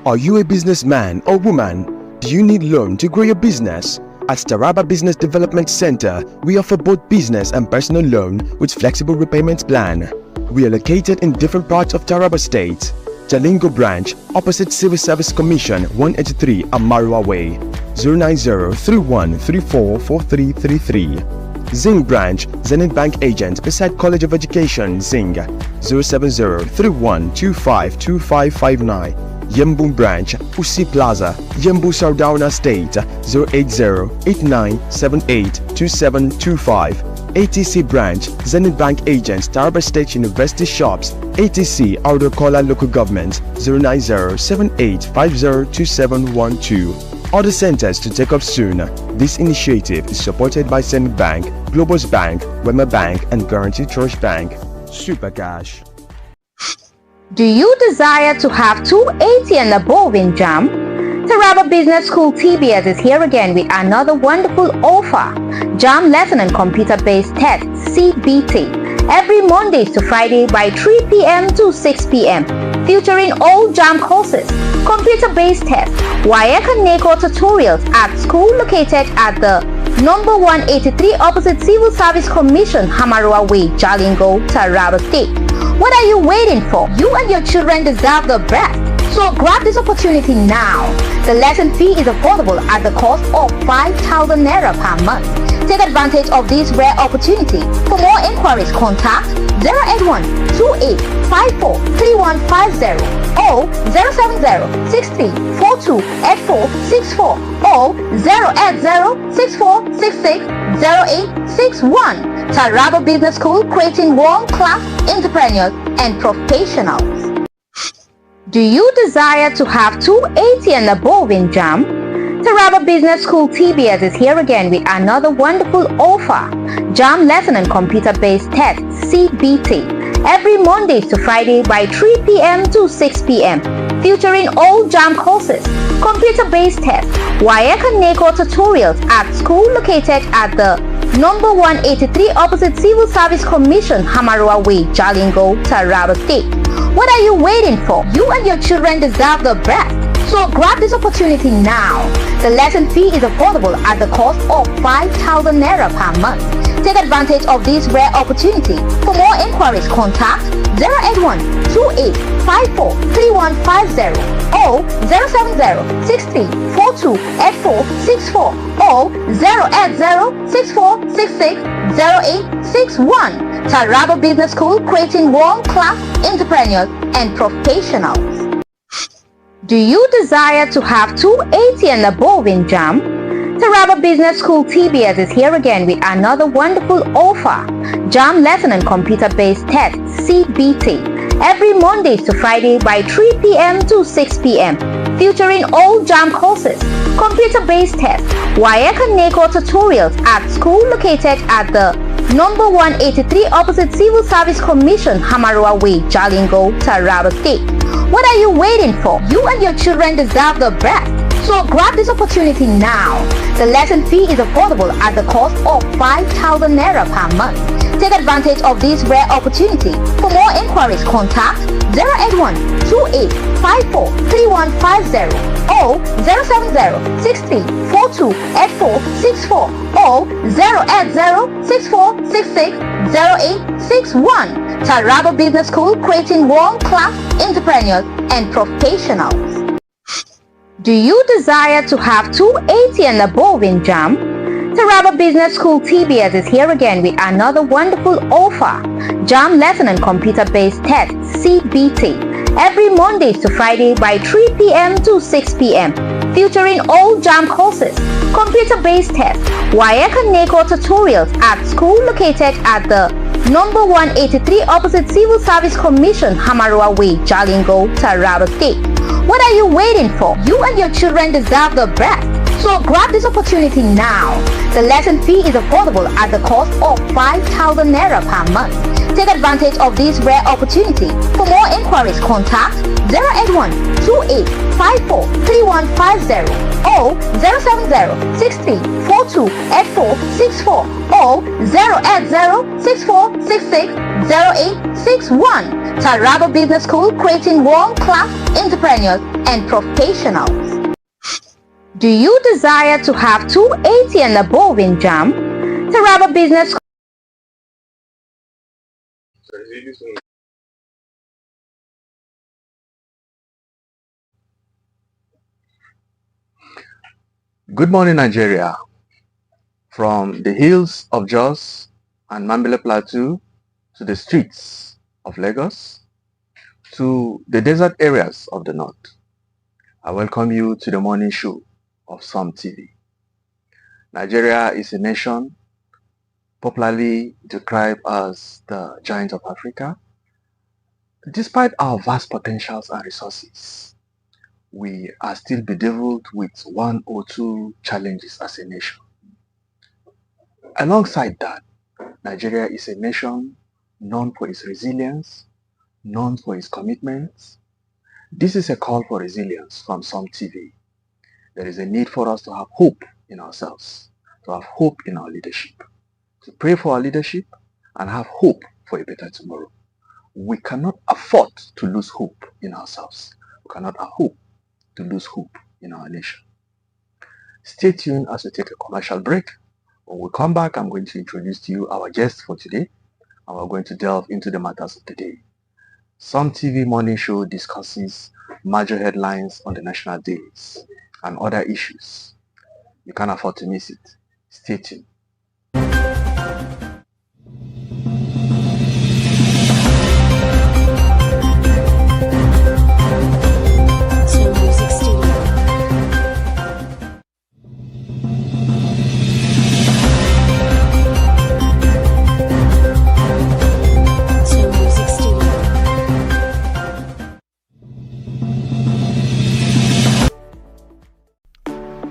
Are you a businessman or woman? Do you need loan to grow your business? At TARABA Business Development Center, we offer both business and personal loan with flexible repayment plan. We are located in different parts of Taraba State. Jalingo branch, opposite Civil Service Commission, 183 Amarua Way, 090-3134-4333. Zing branch, Zenith Bank agent beside College of Education, Zing, 070-3125-2559. Yembu branch, Usi Plaza, Yembu Sardauna State, 080-8978-2725. ATC branch, Zenith Bank agents, Taraba State University shops, ATC, Outer Kola Local Government, 090-7850-2712. Other centers to take up soon. This initiative is supported by Zenith Bank, Globus Bank, Wema Bank, and Guarantee Trust Bank. Super Cash. Do you desire to have 280 and above in JAM? TARABA Business School TBS is here again with another wonderful offer. JAM Lesson and Computer-Based Test CBT every Mondays to Friday by 3 p.m. to 6 p.m. featuring all JAM courses, computer-based tests, WAEC and NECO tutorials at school located at the number 183 opposite Civil Service Commission, Hamarua Way, Jalingo, Taraba State. What are you waiting for? You and your children deserve the best. So grab this opportunity now. The lesson fee is affordable at the cost of 5,000 naira per month. Take advantage of this rare opportunity. For more inquiries, contact 081-2854-3150 or 070-6342-8464 or 080-6466-0861. TARABA Business School, creating world-class entrepreneurs and professionals. Do you desire to have 280 and above in JAM? TARABA Business School TBS is here again with another wonderful offer. JAM Lesson and Computer-Based Test CBT every Mondays to Friday by 3 p.m. to 6 p.m. featuring all JAM courses, computer-based tests, WAEC and NECO tutorials at school located at the number 183 opposite Civil Service Commission, Hamarua Way, Jalingo, Taraba State. What are you waiting for? You and your children deserve the best. So grab this opportunity now. The lesson fee is affordable at the cost of 5,000 naira per month. Take advantage of this rare opportunity. For more inquiries, contact 081-2854-3150 or 070-6342-8464 or 080-6466-0861. TARABA Business School, creating world-class entrepreneurs and professionals. Do you desire to have 280 and above in JAM? TARABA Business School TBS is here again with another wonderful offer. JAM Lesson and Computer-Based Test CBT every Mondays to Friday by 3 p.m. to 6 p.m. featuring all JAM courses, computer-based tests, WAEC and NECO tutorials at school located at the number 183 opposite Civil Service Commission, Hamarua Way, Jalingo, Taraba State. What are you waiting for? You and your children deserve the best. So grab this opportunity now. The lesson fee is affordable at the cost of 5,000 naira per month. Take advantage of this rare opportunity. For more inquiries, contact 081-2854-3150 or 070-6342-8464 or 080-6466-0861. TARABA Business School, creating world-class entrepreneurs and professionals. Do you desire to have 280 and above in JAM? TARABA Business School TBS is here again with another wonderful offer. JAM Lesson and Computer-Based Test CBT every Mondays to Friday by 3 p.m. to 6 p.m. featuring all JAM courses, computer-based tests, WAEC and NECO tutorials at school located at the number 183 opposite Civil Service Commission, Hamarua Way, Jalingo, Taraba State. What are you waiting for? You and your children deserve the best. So grab this opportunity now. The lesson fee is affordable at the cost of 5,000 naira per month. Take advantage of this rare opportunity. For more inquiries, contact 081-2854-3150 or 070-6342-8464 or 080-6466-0861. 0861. TARABA Business School, creating world-class entrepreneurs and professionals. Do you desire to have 280 and above in JAM? TARABA Business School. Good morning, Nigeria. From the hills of Jos and Mambele Plateau to the streets of Lagos to the desert areas of the north, I welcome you to the morning show of Some TV. Nigeria is a nation popularly described as the giant of Africa. Despite our vast potentials and resources, we are still bedeviled with one or two challenges as a nation. Alongside that, Nigeria is a nation known for its resilience, known for its commitments. This is a call for resilience from Some TV. There is a need for us to have hope in ourselves, to have hope in our leadership, to pray for our leadership and have hope for a better tomorrow. We cannot afford to lose hope in ourselves. We cannot afford to lose hope in our nation. Stay tuned as we take a commercial break. When we come back, I'm going to introduce to you our guest for today, and we're going to delve into the matters of the day. Some TV morning show discusses major headlines on the national days and other issues. You can't afford to miss it. Stay tuned.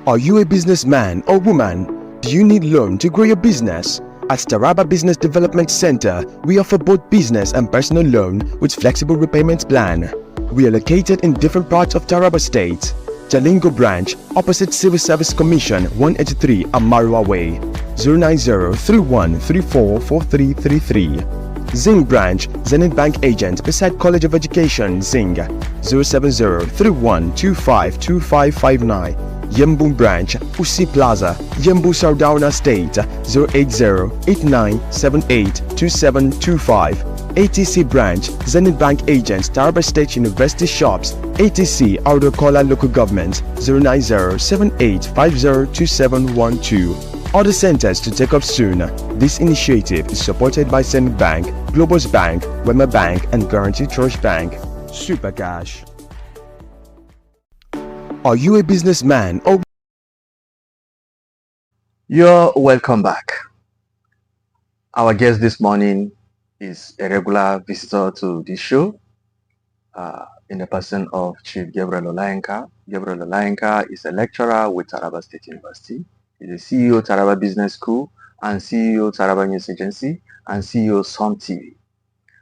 Are you a businessman or woman? Do you need loan to grow your business? At TARABA Business Development Center, we offer both business and personal loan with flexible repayment plan. We are located in different parts of Taraba State. Jalingo branch, opposite Civil Service Commission, 183 Amarua Way, 090-3134-4333. Zing branch, Zenith Bank agent beside College of Education, Zing, 070-3125-2559. Yembu branch, Usi Plaza, Yembu Sardauna State, 080-8978-2725. ATC branch, Zenith Bank agents, Taraba State University shops, ATC Audokola Local Government, 090-7850-2712. Other centers to take up soon. This initiative is supported by Zenith Bank, Globus Bank, Wema Bank, and Guarantee Trust Bank. Super Cash. Are you a businessman or... You're welcome back. Our guest this morning is a regular visitor to this show in the person of Chief Gabriel Olayenka. Gabriel Olayenka is a lecturer with Taraba State University. He's the CEO Taraba Business School and CEO Taraba News Agency and CEO Some TV.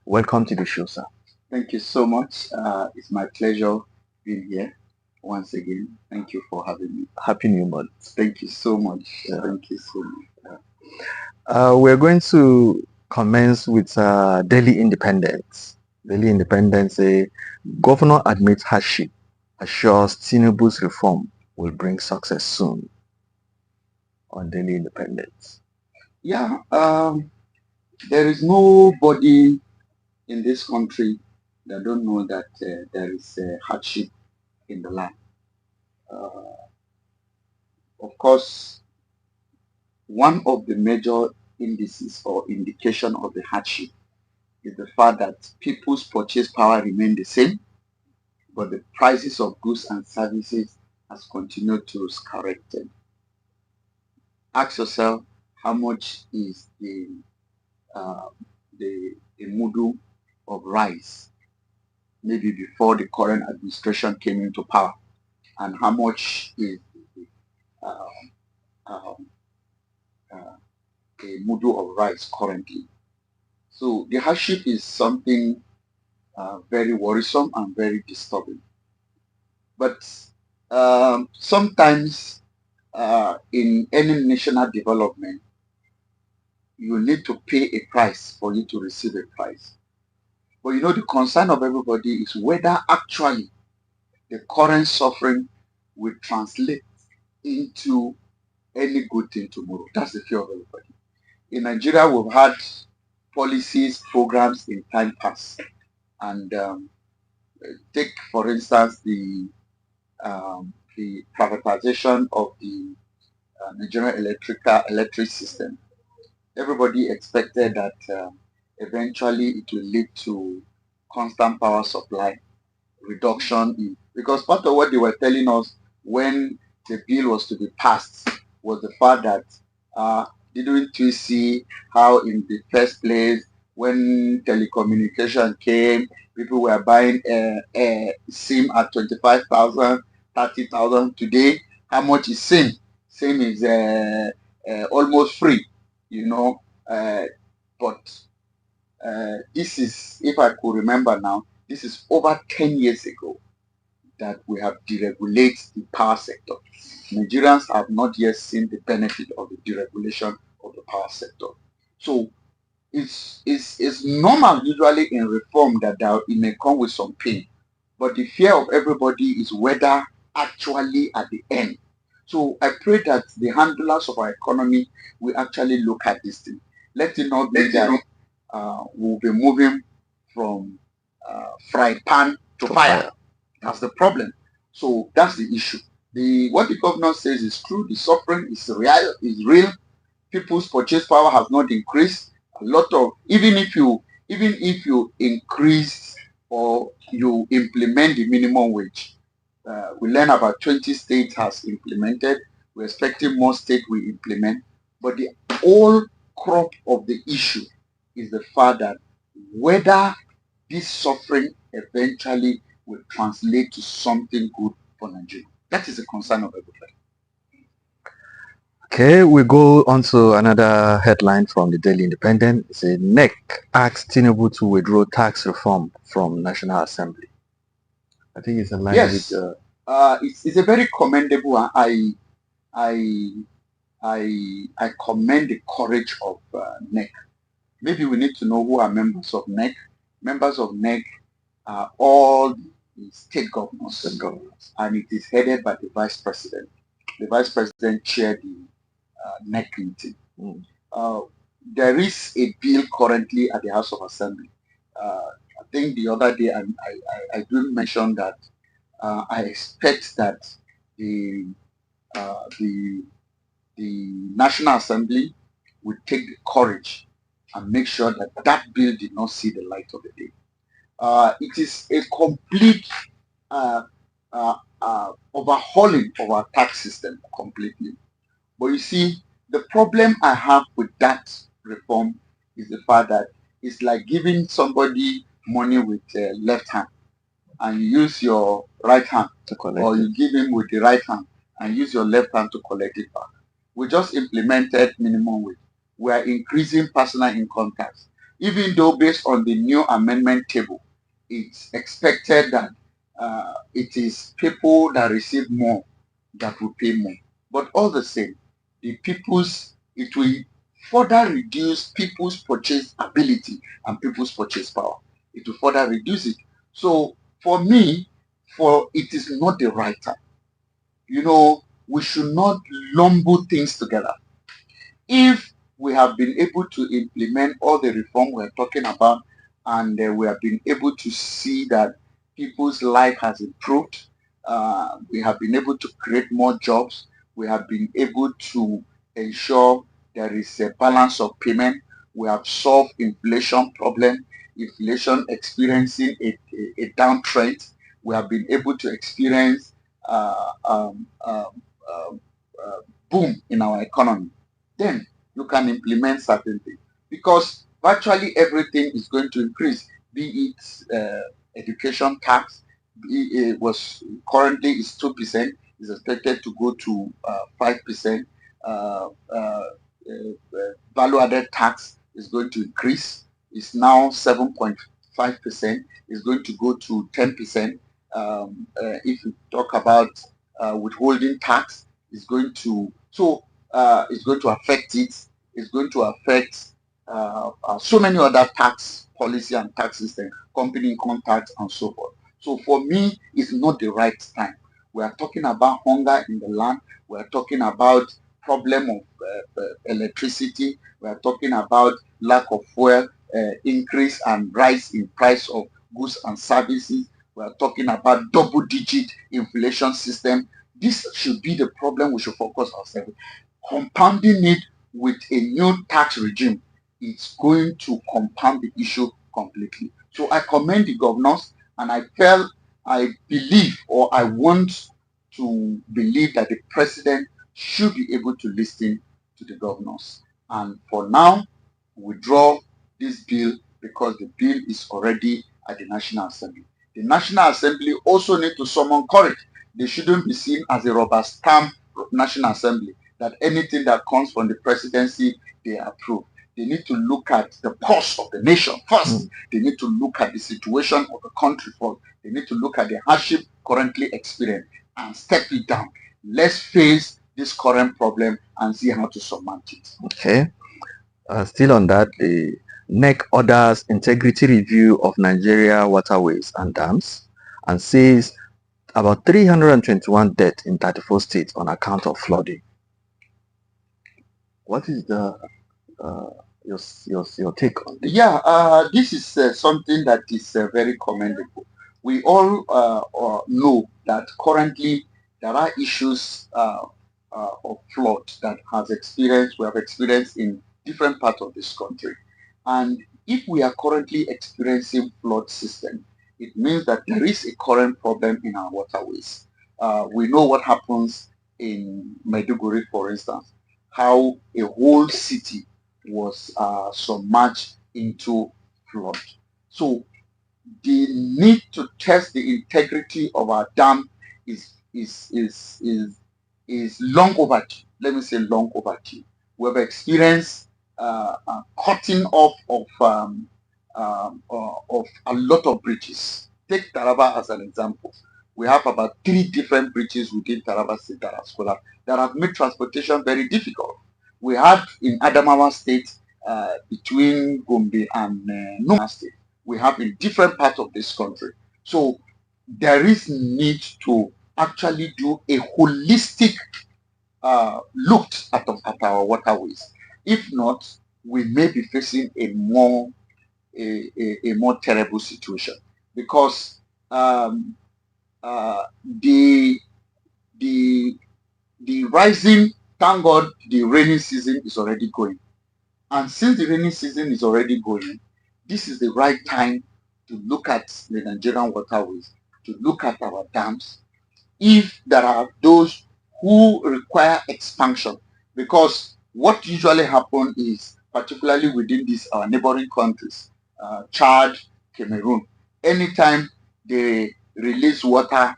Welcome to the show, sir. Thank you so much. It's my pleasure being here once again. Thank you for having me. Happy New Month. Thank you so much. Yeah. Thank you so much. We're going to commence with daily independence. Daily independence say governor admits hardship, assures Tinubu's reform will bring success soon. On daily independence. Yeah, there is nobody in this country that don't know that there is hardship in the land. Of course, one of the major indices or indication of the hardship is the fact that people's purchase power remain the same, but the prices of goods and services has continued to skyrocket. Ask yourself, how much is the mudu of rice maybe before the current administration came into power, and how much is a mudu of rice currently. So the hardship is something very worrisome and very disturbing. But sometimes in any national development, you need to pay a price for you to receive a prize. But you know, the concern of everybody is whether actually the current suffering will translate into any good thing tomorrow. That's the fear of everybody. In Nigeria, we've had policies, programs in time past. And take, for instance, the privatization of the Nigerian electric system. Everybody expected that eventually it will lead to constant power supply reduction in, because part of what they were telling us when the bill was to be passed was the fact that didn't you see how in the first place when telecommunication came, people were buying a SIM at 25,000, 30,000. Today, how much is SIM? SIM is almost free, you know. But this is, if I could remember now, this is over 10 years ago that we have deregulated the power sector. Nigerians have not yet seen the benefit of the deregulation of the power sector. So it's normal usually in reform that it may come with some pain. But the fear of everybody is whether actually at the end. So I pray that the handlers of our economy will actually look at this thing. Let it not be that we'll be moving from frying pan to fire. That's the problem. So that's the issue. What the governor says is true. The suffering is real. People's purchase power has not increased. A lot of, even if you increase or you implement the minimum wage, we learn about 20 states has implemented. We're expecting more states will implement. But the whole crop of the issue is the fact that whether this suffering eventually will translate to something good for Nigeria. That is a concern of everybody. Okay, we go on to another headline from the Daily Independent. It's a NEC asks Tinubu to withdraw tax reform from National Assembly. I think it's aligned Yes, with it's a very commendable. I commend the courage of NEC. Maybe we need to know who are members of NEC. Members of NEC are all the state governors, and it is headed by the vice president. The vice president chaired the NEC meeting. There is a bill currently at the House of Assembly. I think the other day I do mention that I expect that the National Assembly will take the courage and make sure that that bill did not see the light of the day. It is a complete overhauling of our tax system completely. But you see, the problem I have with that reform is the fact that it's like giving somebody money with left hand and you use your right hand, or you give him with the right hand and use your left hand to collect it back. We just implemented minimum wage. We are increasing personal income tax. Even though based on the new amendment table, it's expected that it is people that receive more that will pay more. But all the same, it will further reduce people's purchase ability and people's purchase power. It will further reduce it. So for me, it is not the right time. You know, we should not lumber things together. If we have been able to implement all the reform we're talking about, and we have been able to see that people's life has improved, we have been able to create more jobs, we have been able to ensure there is a balance of payment, we have solved inflation problem, inflation experiencing a downtrend, we have been able to experience boom in our economy, then you can implement certain things, because virtually everything is going to increase, be it education tax. It was currently is 2%, is expected to go to 5%. Value added tax is going to increase. It's now 7.5%. It's going to go to 10%. If you talk about withholding tax, it's going to affect it. It's going to affect so many other tax policy and tax system, company income tax and so forth. So for me, it's not the right time. We are talking about hunger in the land. We are talking about problem of electricity. We are talking about lack of fuel, increase and rise in price of goods and services. We are talking about double-digit inflation system. This should be the problem we should focus ourselves. Compounding it with a new tax regime, it's going to compound the issue completely. So I commend the governors, and I believe, or I want to believe, that the president should be able to listen to the governors. And for now, withdraw this bill because the bill is already at the National Assembly. The National Assembly also need to summon courage. They shouldn't be seen as a rubber stamp National Assembly, that anything that comes from the presidency, they approve. They need to look at the pulse of the nation first. They need to look at the situation of the country first. They need to look at the hardship currently experienced and step it down. Let's face this current problem and see how to surmount it. Okay. Still on that, the NEC orders integrity review of Nigeria waterways and dams and says about 321 deaths in 34 states on account of flooding. What is the your take on this? Yeah, this is something that is very commendable. We all know that currently there are issues of flood that we have experienced in different parts of this country. And if we are currently experiencing flood system, it means that there is a current problem in our waterways. We know what happens in Maiduguri, for instance, how a whole city was submerged into flood. So the need to test the integrity of our dam is is is is is long overdue. Let me say long overdue. We have experienced cutting off of a lot of bridges. Take Taraba as an example. We have about 3 different bridges within Taraba State that have made transportation very difficult. We had in Adamawa State between Gombe and Numa State. We have in different parts of this country. So there is need to actually do a holistic look at our waterways. If not, we may be facing a more terrible situation because the the the rising, thank God, the rainy season is already going. And since the rainy season is already going, this is the right time to look at the Nigerian waterways, to look at our dams, if there are those who require expansion. Because what usually happens is, particularly within these our neighboring countries, Chad, Cameroon, anytime they release water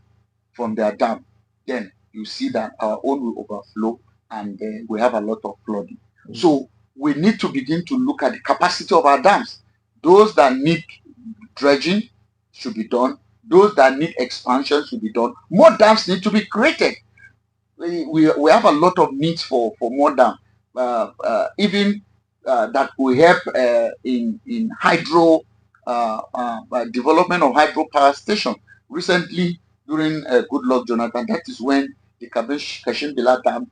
from their dam, then you see that our own will overflow and we have a lot of flooding. So we need to begin to look at the capacity of our dams. Those that need dredging should be done. Those that need expansion should be done. More dams need to be created. We have a lot of needs for more dams. Even that we help in hydro development of hydropower station. Recently, during Goodluck Jonathan, that is when the Kashimbila Dam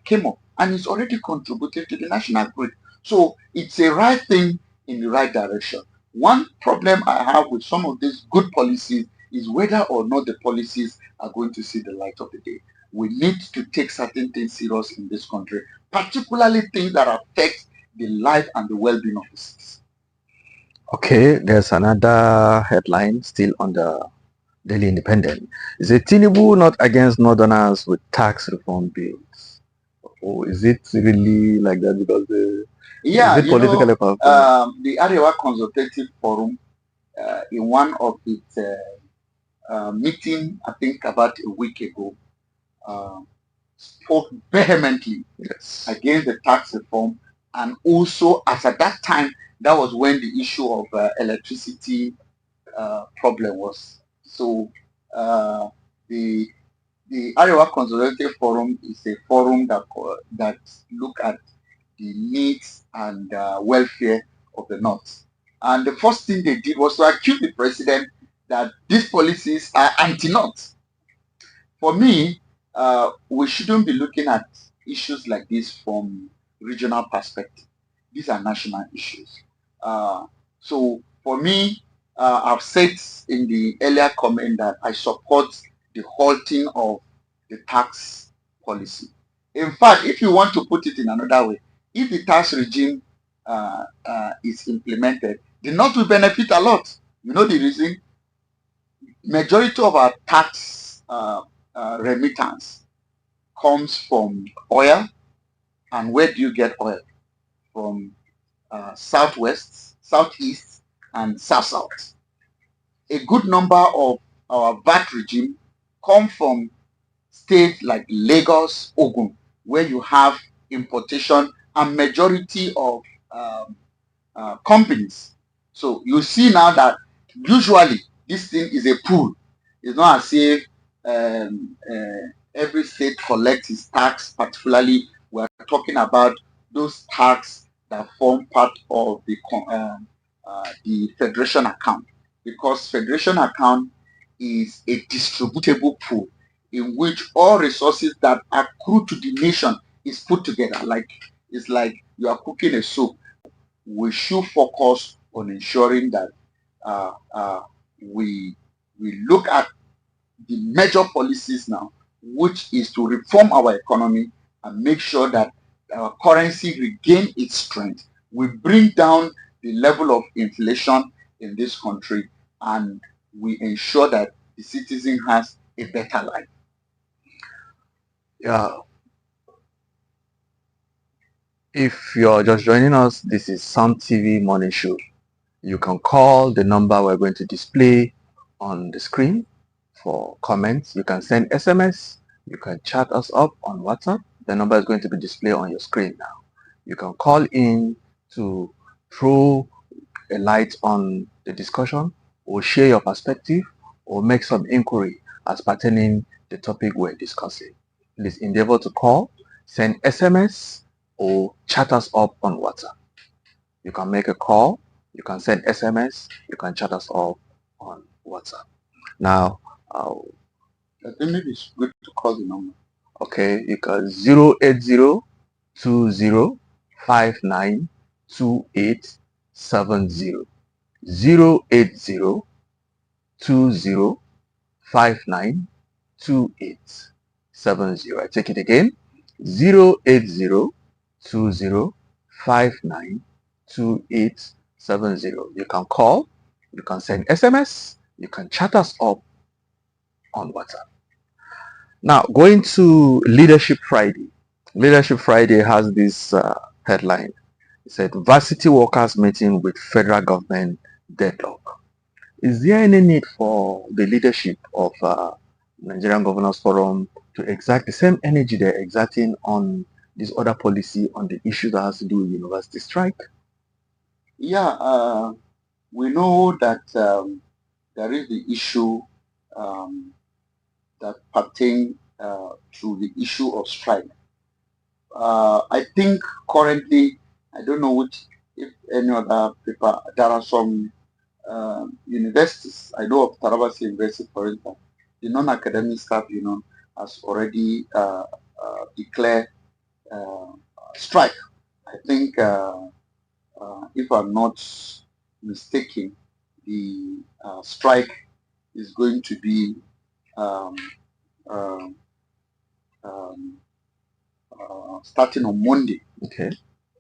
came up, and it's already contributed to the national grid. So it's a right thing in the right direction. One problem I have with some of these good policies is whether or not the policies are going to see the light of the day. We need to take certain things serious in this country, particularly things that affect the life and the well-being of the citizens. Okay, there's another headline still on the Daily Independent. Is it Tinubu not against Northerners with tax reform bills? Or is it really like that? Because Yeah, is it politically the Arewa Consultative Forum, in one of its meeting, I think about a week ago, spoke vehemently against the tax reform, and also as at that time, that was when the issue of electricity problem was. So the Arewa Consultative Forum is a forum that look at the needs and welfare of the North. And the first thing they did was to accuse the president that these policies are anti-North. For me, we shouldn't be looking at issues like this from regional perspective. These are national issues. So for me, I've said in the earlier comment that I support the halting of the tax policy. In fact, if you want to put it in another way, if the tax regime is implemented, the North will benefit a lot. You know the reason? Majority of our tax remittance comes from oil. And where do you get oil? From southwest, southeast, and south-south. A good number of our VAT regime come from states like Lagos, Ogun, where you have importation and majority of companies. So you see now that usually this thing is a pool. It's not as if every state collects its tax. Particularly, we're talking about those tax that form part of the federation account, because federation account is a distributable pool in which all resources that accrue to the nation is put together. Like it's like you are cooking a soup. We should focus on ensuring that uh, uh, we look at the major policies now, which is to reform our economy and make sure that our currency regain its strength. We bring down the level of inflation in this country, and we ensure that the citizen has a better life. Yeah, if you're just joining us, this is Sound TV Morning Show. You can call the number we're going to display on the screen for comments. You can send SMS. You can chat us up on WhatsApp. The number is going to be displayed on your screen now. You can call in to throw a light on the discussion, or share your perspective, or make some inquiry as pertaining the topic we're discussing. Please endeavor to call, send SMS, or chat us up on WhatsApp. You can make a call, you can send SMS, you can chat us up on WhatsApp. Now, I think maybe it's good to call the number. okay, you can 08020592870. 08020592870. I take it again. 08020592870. You can call, you can send SMS, you can chat us up on WhatsApp. Now, going to Leadership Friday. Leadership Friday has this headline. It said, Varsity Workers Meeting with Federal Government Deadlock. Is there any need for the leadership of Nigerian Governors Forum to exert the same energy they're exerting on this other policy on the issue that has to do with university strike? Yeah, we know that there is the issue that pertain to the issue of strike. I think currently, I don't know if any other people, there are some universities. I know of TARABA University, for instance, the non-academic staff union has already declared strike. I think, if I'm not mistaken, the strike is going to be um, um, um, starting on Monday. Okay.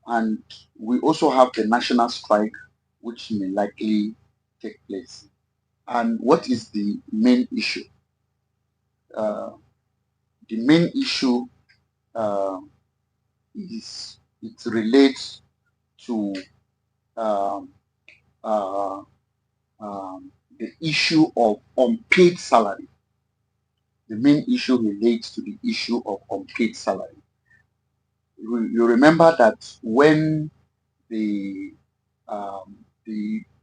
And we also have the national strike, which may likely take place. And what is the main issue? The main issue is it relates to um, uh, the issue of unpaid salary. The main issue relates to the issue of unpaid salary. You remember that when the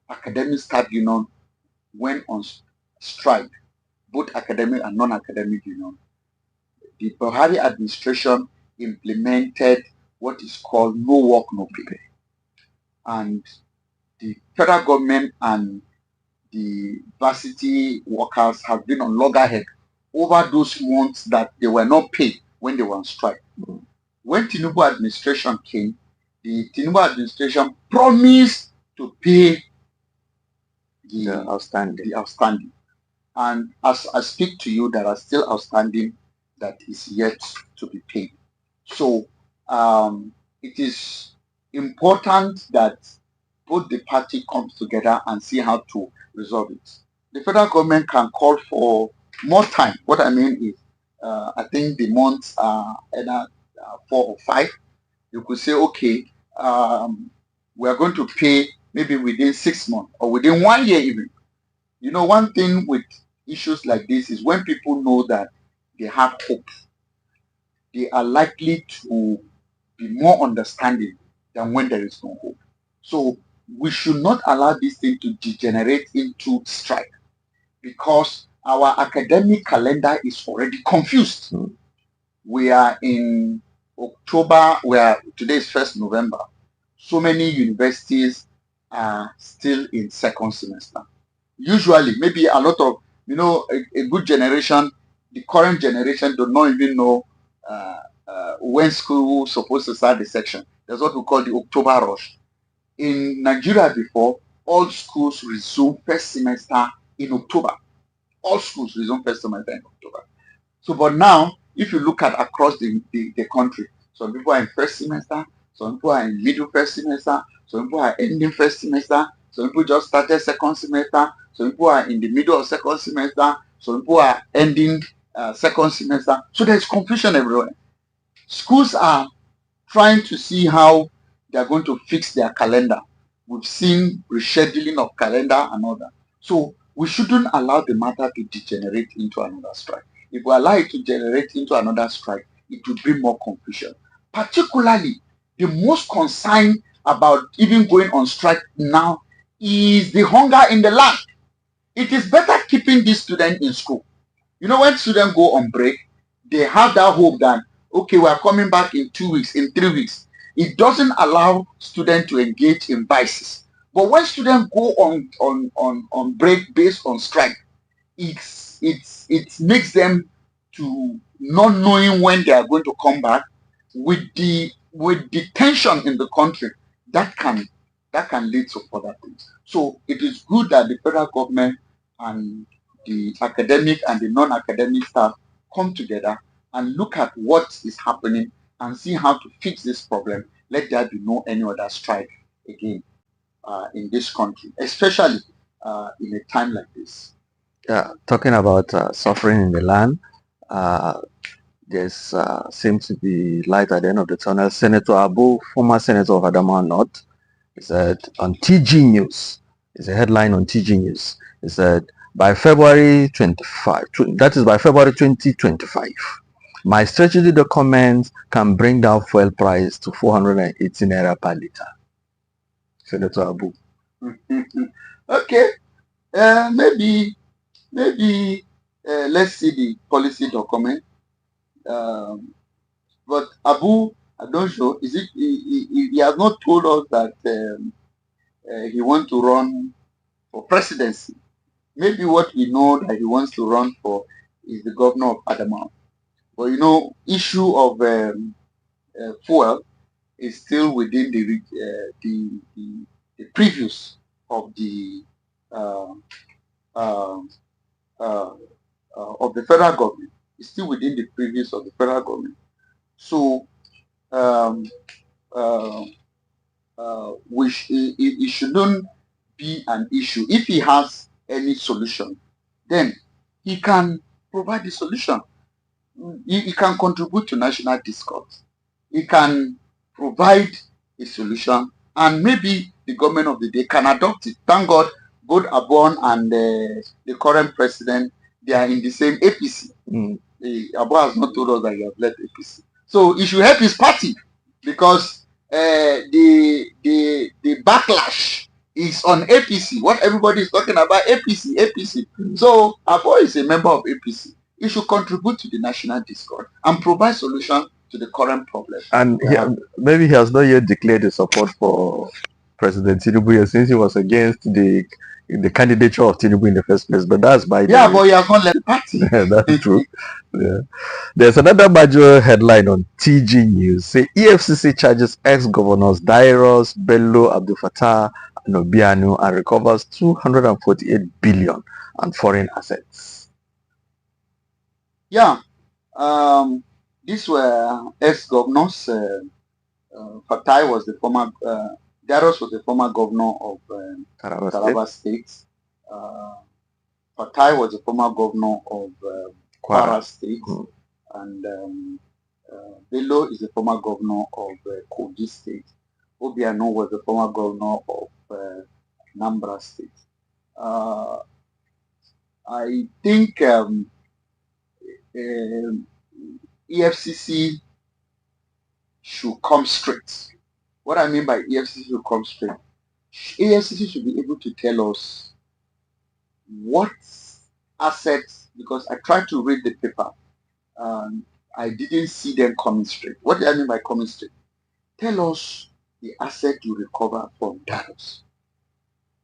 academic staff union went on strike, both academic and non-academic union, the Buhari administration implemented what is called no work, no pay. And the federal government and the varsity workers have been on loggerhead over those months that they were not paid when they were on strike. When Tinubu administration came, the Tinubu administration promised to pay the outstanding. And as I speak to you, there are still outstanding that is yet to be paid. So it is important that both the party comes together and see how to resolve it. The federal government can call for more time. What I mean is, I think the months are either 4 or 5. You could say, okay, we are going to pay maybe within 6 months or within 1 year even. You know, one thing with issues like this is when people know that they have hope, they are likely to be more understanding than when there is no hope. So we should not allow this thing to degenerate into strike, because our academic calendar is already confused. We are in October, today is 1st November. So many universities are still in second semester. Usually, maybe a lot of, a good generation, the current generation do not even know when school is supposed to start the section. That's what we call the October rush. In Nigeria before, all schools resume first semester in October. All schools resume first semester in October. So, but now, if you look at across the country, some people are in first semester, some people are in middle first semester, some people are ending first semester, some people just started second semester, some people are in the middle of second semester, some people are ending second semester. So there's confusion everywhere. Schools are trying to see how they're going to fix their calendar. We've seen rescheduling of calendar and all that. So we shouldn't allow the matter to degenerate into another strike. If we allow it to generate into another strike, it will bring more confusion. Particularly, the most concern about even going on strike now is the hunger in the land. It is better keeping these students in school. You know, when students go on break, they have that hope that, okay, we are coming back in 2 weeks, in 3 weeks. It doesn't allow students to engage in vices. But when students go on break based on strike, it makes them to not knowing when they are going to come back, with the tension in the country that can lead to further things. So it is good that the federal government and the academic and the non-academic staff come together and look at what is happening and see how to fix this problem. Let there be no any other strike again in this country, especially in a time like this. Yeah, talking about suffering in the land, there's seems to be light at the end of the tunnel. Senator Abu, former senator of Adamawa North, he said on TG News, it's a headline on TG News, he said, by February 25, that is by February 2025, my strategy documents can bring down fuel price to 480 naira per liter. Senator Abu. Okay, maybe let's see the policy document. But Abu, I don't know, is it he has not told us that he wants to run for presidency. Maybe what we know that he wants to run for is the governor of Adamawa. But you know, issue of fuel is still within the previews of the federal government. It's still within the previews of the federal government. So it shouldn't be an issue. If he has any solution, then he can provide the solution. He can contribute to national discourse. He can provide a solution, and maybe the government of the day can adopt it. Thank God, both Abon and the current president, they are in the same APC. Abon has not told us that he has left APC. So he should help his party, because the backlash is on APC. What everybody is talking about, APC. So Abon is a member of APC. He should contribute to the national discourse and provide solution to the current problem. And maybe he has not yet declared his support for President Tinubu yet, since he was against the candidature of Tinubu in the first place. But that's by the way. But he has not left the party. That's true. Yeah. There's another major headline on TG News. Say EFCC charges ex-governors Dairos, Bello, Abdul Fattah, and Obiano and recovers 248 billion and foreign assets. Yeah. These were ex-governors. Fatai was the former, Dairos was the former governor of Taraba State. Fatai was the former governor of Kwara State. And Bello is the former governor of Kogi State. Obiano was the former governor of Nambra State. I think EFCC should come straight. What I mean by EFCC should come straight, EFCC should be able to tell us what assets, because I tried to read the paper, I didn't see them coming straight. What do I mean by coming straight? Tell us the asset you recover from Dairos.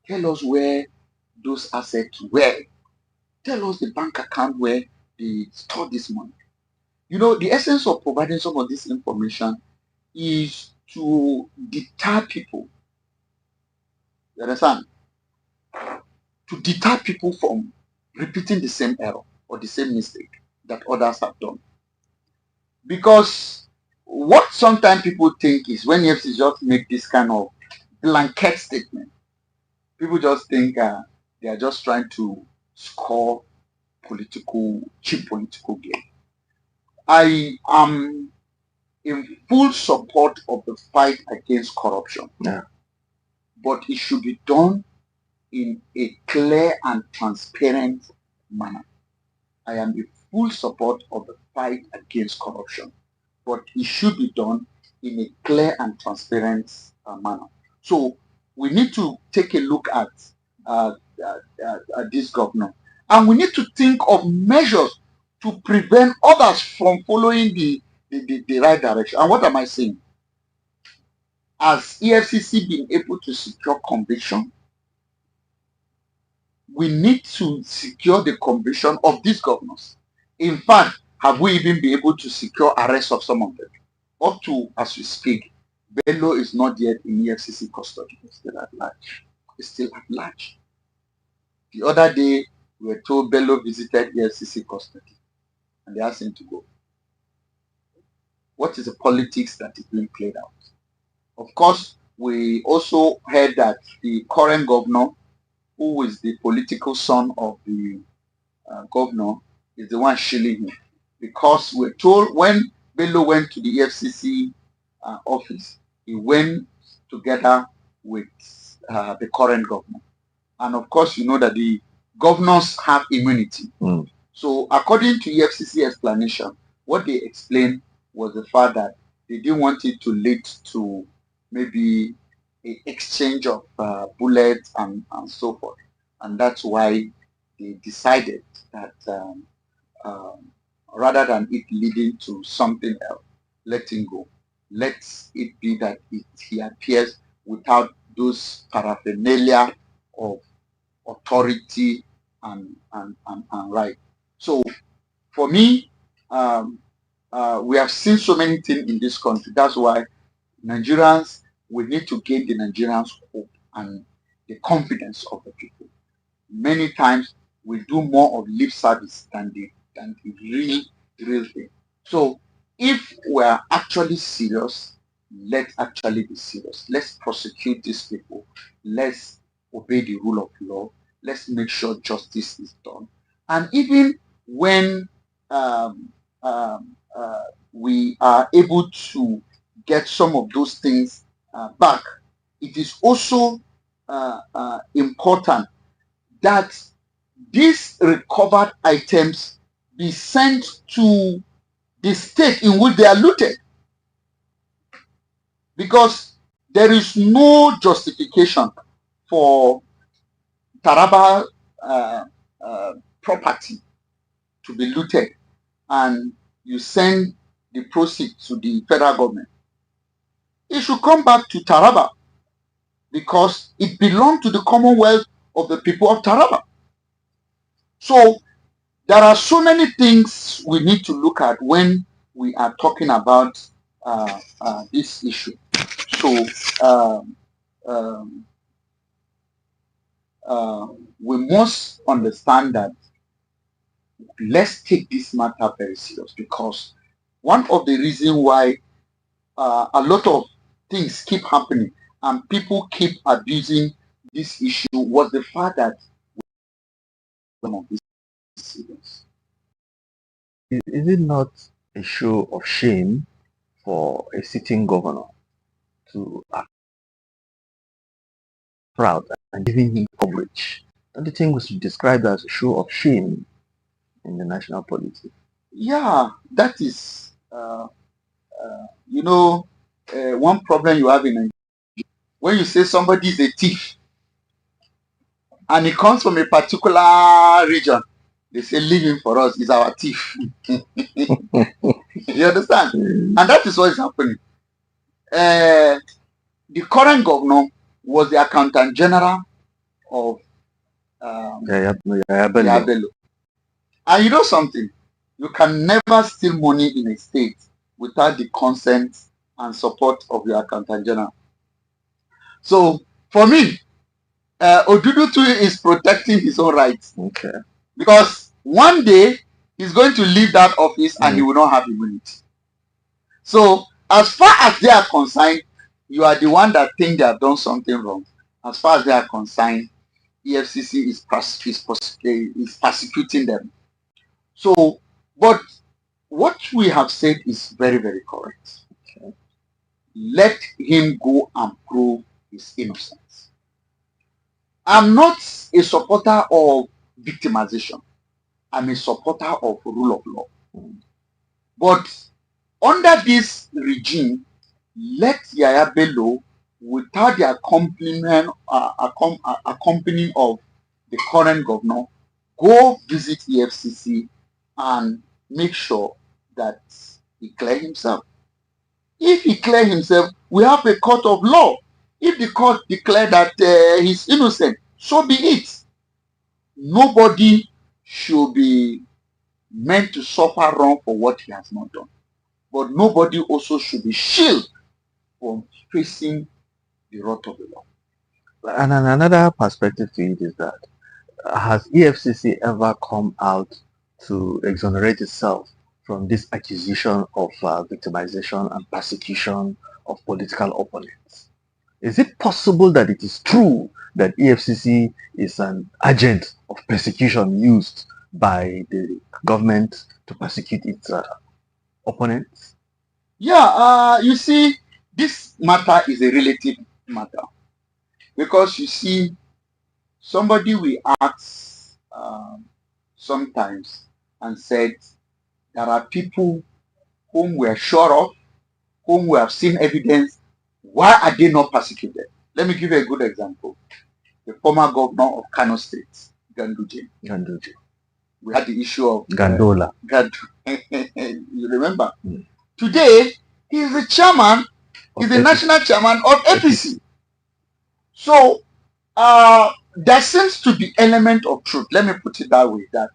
Tell us where those assets were. Tell us the bank account where they store this money. You know, the essence of providing some of this information is to deter people. You understand? To deter people from repeating the same error or the same mistake that others have done. Because what sometimes people think is when EFCC just make this kind of blanket statement, people just think they are just trying to score cheap political gain. I am in full support of the fight against corruption. Yeah. But it should be done in a clear and transparent manner. I am in full support of the fight against corruption, but it should be done in a clear and transparent manner. So we need to take a look at this governor, and we need to think of measures to prevent others from following the right direction. And what am I saying? Has EFCC been able to secure conviction? We need to secure the conviction of these governors. In fact, have we even been able to secure arrest of some of them? Up to as we speak, Bello is not yet in EFCC custody. It's still at large. It's still at large. The other day, we were told Bello visited EFCC custody and they asked him to go. What is the politics that is being played out? Of course, we also heard that the current governor, who is the political son of the governor, is the one shilling him. Because we're told when Bello went to the EFCC office, he went together with the current governor. And of course, you know that the governors have immunity. So according to EFCC explanation, what they explained was the fact that they didn't want it to lead to maybe an exchange of bullets and so forth. And that's why they decided that rather than it leading to something else, let him go. Let it be that he appears without those paraphernalia of authority and right. So for me, we have seen so many things in this country. That's why Nigerians, we need to gain the Nigerians' hope and the confidence of the people. Many times we do more of lip service than the real thing. So if we are actually serious, let's actually be serious. Let's prosecute these people. Let's obey the rule of law. Let's make sure justice is done. And even when we are able to get some of those things back, it is also important that these recovered items be sent to the state in which they are looted. Because there is no justification for Taraba property to be looted and you send the proceeds to the federal government, it should come back to Taraba because it belongs to the Commonwealth of the people of Taraba. So there are so many things we need to look at when we are talking about this issue. So we must understand that let's take this matter very serious, because one of the reasons why a lot of things keep happening and people keep abusing this issue was the fact that one of these serious. Is it not a show of shame for a sitting governor to act proud and giving him coverage? Don't you think we should describe that as a show of shame in the national politics? Yeah, that is, one problem you have in Nigeria. When you say somebody is a thief and he comes from a particular region, they say, leave him for us, he's our thief. You understand? And that is what is happening. The current governor was the accountant general of Yaya Bello. And you know something? You can never steal money in a state without the consent and support of your accountant general. So for me, Odudu too is protecting his own rights. Okay. Because one day he's going to leave that office and he will not have immunity. So as far as they are concerned, you are the one that think they have done something wrong. As far as they are concerned, EFCC is persecuting them. So, but what we have said is very, very correct. Okay. Let him go and prove his innocence. I'm not a supporter of victimization. I'm a supporter of rule of law. But under this regime, let Yaya Bello, without the accompanying of the current governor, go visit EFCC and make sure that he clear himself. If he clear himself, we have a court of law. If the court declare that he's innocent, so be it. Nobody should be meant to suffer wrong for what he has not done. But nobody also should be shielded from facing the wrath of the law. And another perspective to it is that has EFCC ever come out to exonerate itself from this accusation of victimization and persecution of political opponents? Is it possible that it is true that EFCC is an agent of persecution used by the government to persecute its opponents? Yeah, you see, this matter is a relative matter. Because you see, somebody will ask sometimes and said, there are people whom we are sure of, whom we have seen evidence, why are they not persecuted? Let me give you a good example. The former governor of Kano State, Ganduje. We had the issue of Gandola. You remember? Today, he is the chairman, he's the national chairman of APC. So, there seems to be element of truth. Let me put it that way, that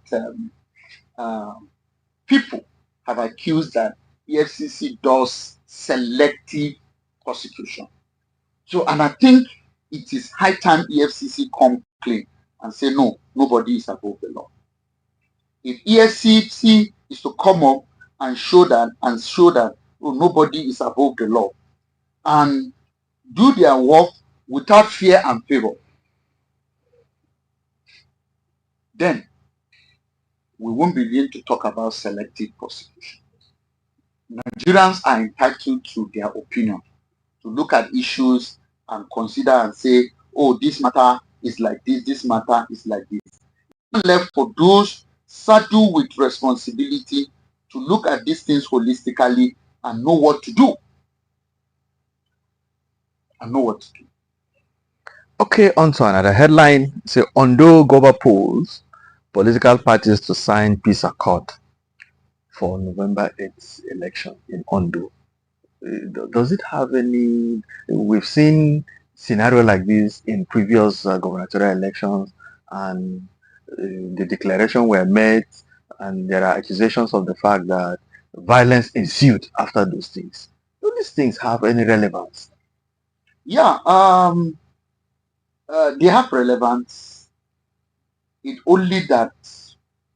people have accused that EFCC does selective prosecution. So, and I think it is high time EFCC come clean and say, no, nobody is above the law. If EFCC is to come up and show that oh, nobody is above the law and do their work without fear and favor, then we won't begin to talk about selective prosecution. Nigerians are entitled to their opinion, to look at issues and consider and say, oh, this matter is like this matter is like this. Left for those saddled with responsibility to look at these things holistically and know what to do. Okay, on to another headline. Say, Ondo Goba polls political parties to sign peace accord for November 8th election in Ondo. Does it have any? We've seen scenario like this in previous gubernatorial elections, and the declaration were made, and there are accusations of the fact that violence ensued after those things. Do these things have any relevance? Yeah, they have relevance. It's only that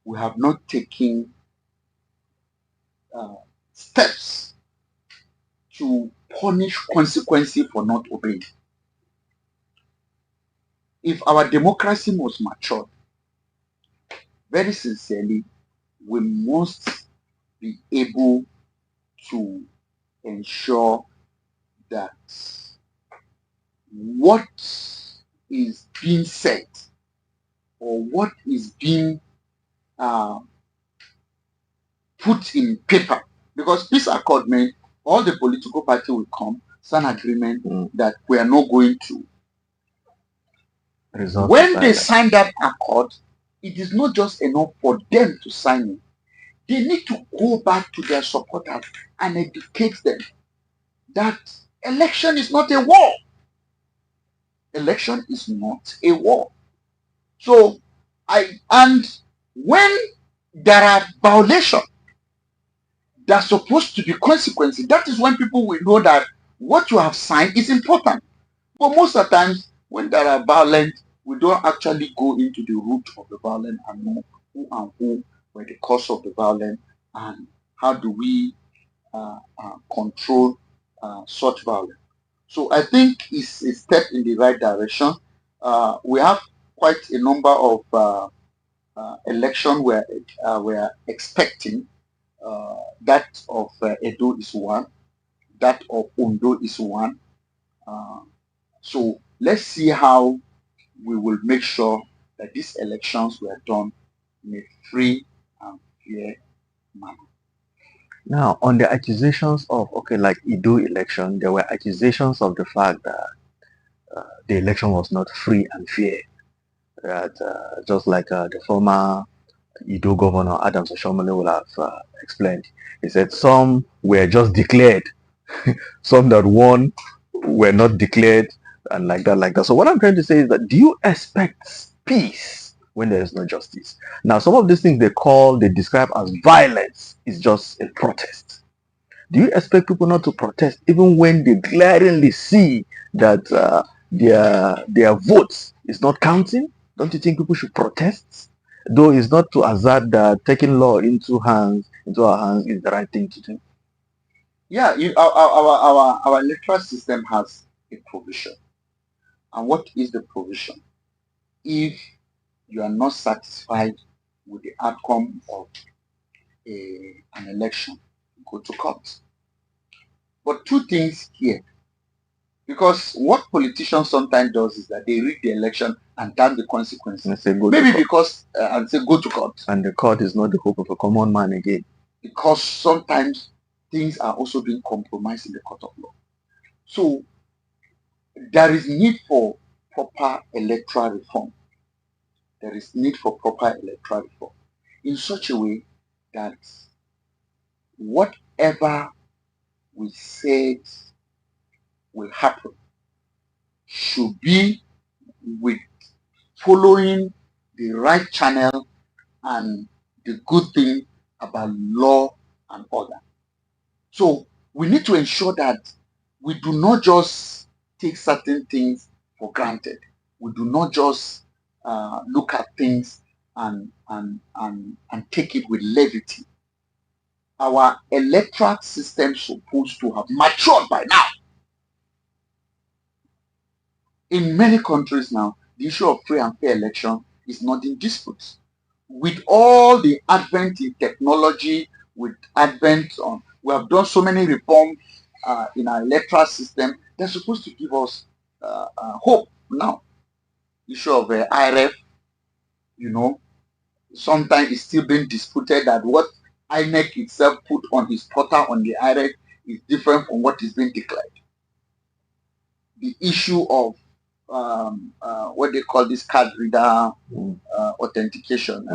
we have not taken steps to punish consequences for not obeying. If our democracy was matured, very sincerely, we must be able to ensure that what is being said or what is being put in paper, because peace accord meant all the political party will come, sign agreement that we are not going to. When they sign that accord, it is not just enough for them to sign it. They need to go back to their supporters and educate them that election is not a war. Election is not a war. So, and when there are violations, there's supposed to be consequences. That is when people will know that what you have signed is important. But most of the times, when there are violence, we don't actually go into the root of the violence and know who and who were the cause of the violence and how do we control such violence. So I think it's a step in the right direction. We have quite a number of elections we're expecting. That of Edo is one. That of Ondo is one. So let's see how we will make sure that these elections were done in a free and fair manner. Now, on the accusations of, okay, like Edo election, there were accusations of the fact that the election was not free and fair. That just like the former Edo governor Adams Oshomole will have explained. He said some were just declared, some that won were not declared, and like that, like that. So what I'm trying to say is that do you expect peace when there is no justice? Now, some of these things they describe as violence is just a protest. Do you expect people not to protest even when they glaringly see that their votes is not counting? Don't you think people should protest? Though it's not to hazard that taking law into our hands is the right thing to do. Yeah, our electoral system has a provision. And what is the provision? If you are not satisfied with the outcome of an election, go to court. But two things here. Because what politicians sometimes does is that they read the election and damn the consequences. And say, Maybe because and say go to court. And the court is not the hope of a common man again. Because sometimes things are also being compromised in the court of law. So there is need for proper electoral reform. There is need for proper electoral reform in such a way that whatever we said will happen should be with following the right channel and the good thing about law and order. So we need to ensure that we do not just take certain things for granted. We do not just look at things and take it with levity. Our electoral system is supposed to have matured by now. In many countries now, the issue of free and fair election is not in dispute. With all the advent in technology, with advent on, we have done so many reforms in our electoral system. They're supposed to give us hope now. Issue of IRF, sometimes it's still being disputed that what INEC itself put on his portal on the IRF is different from what is being declared. The issue of what they call this card reader authentication.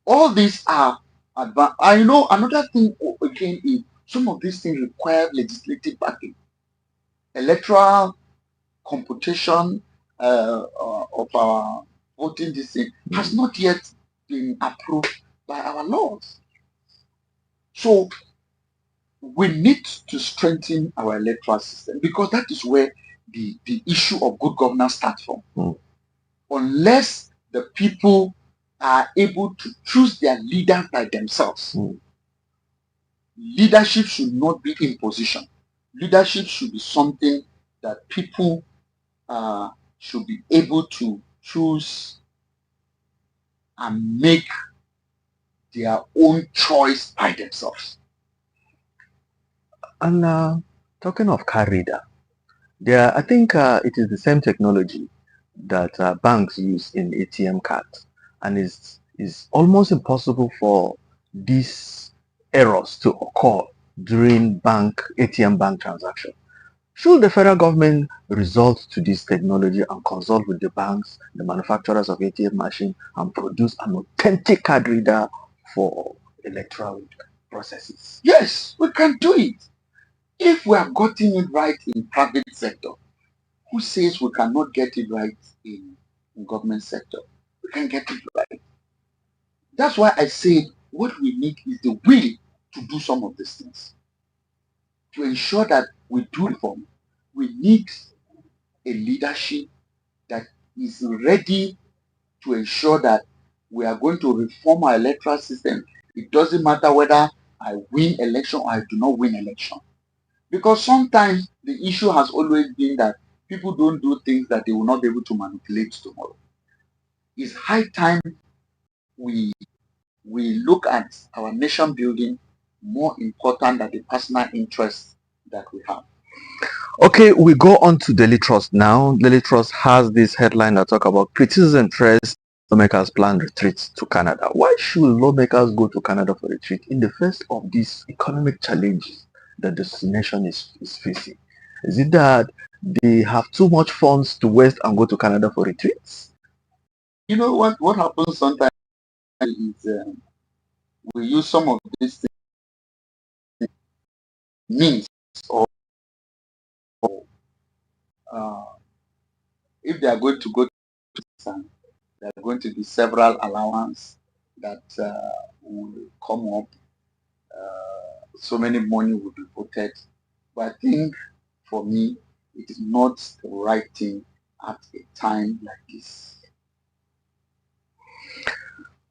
All these are advanced. I know another thing again is some of these things require legislative backing. Electoral computation of our voting district has not yet been approved by our laws. So we need to strengthen our electoral system because that is where the issue of good governance starts from. Unless the people are able to choose their leaders by themselves, leadership should not be imposition. Leadership should be something that people should be able to choose and make their own choice by themselves. And talking of card reader, I think it is the same technology that banks use in ATM cards, and is almost impossible for these errors to occur during ATM bank transaction. Should the federal government resort to this technology and consult with the banks, the manufacturers of ATM machine, and produce an authentic card reader for electoral processes? Yes, we can do it. If we have gotten it right in private sector, who says we cannot get it right in government sector? We can get it right. That's why I said what we need is the will to do some of these things. To ensure that we do reform, we need a leadership that is ready to ensure that we are going to reform our electoral system. It doesn't matter whether I win election or I do not win election. Because sometimes the issue has always been that people don't do things that they will not be able to manipulate tomorrow. It's high time we look at our nation building more important than the personal interests that we have. Okay, we go on to Daily Trust now. Daily Trust has this headline that talk about criticism press lawmakers plan retreat to Canada. Why should lawmakers go to Canada for retreat in the face of these economic challenges that the nation is facing? Is it that they have too much funds to waste and go to Canada for retreats? You know what happens sometimes is we use some of these means or uh, if they are going to go to there are going to be several allowance that will come up. So many money will be voted. But I think for me, it is not the right thing at a time like this.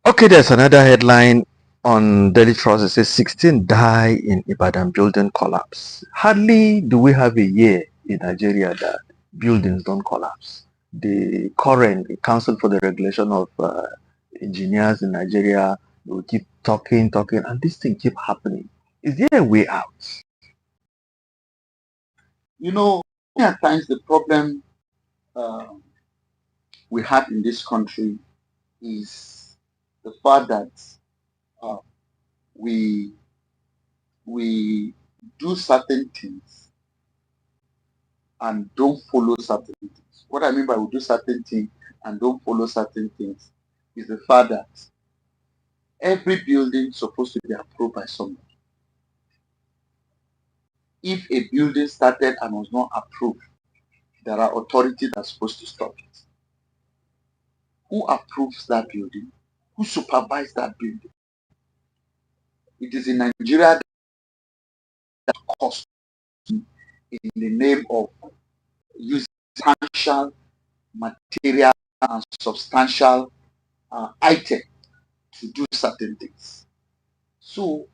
Okay, there's another headline on Daily Trust. It says 16 die in Ibadan building collapse. Hardly do we have a year in Nigeria that buildings don't collapse. The current Council for the Regulation of Engineers in Nigeria will keep talking, and this thing keep happening. Is there a way out? You know, many times the problem uh, we have in this country is the fact that uh, we do certain things and don't follow certain things. What I mean by we do certain things and don't follow certain things is the fact that every building is supposed to be approved by someone. If a building started and was not approved, there are authorities that are supposed to stop it. Who approves that building? Who supervises that building? It is in Nigeria that cost in the name of using substantial material and substantial item to do certain things. So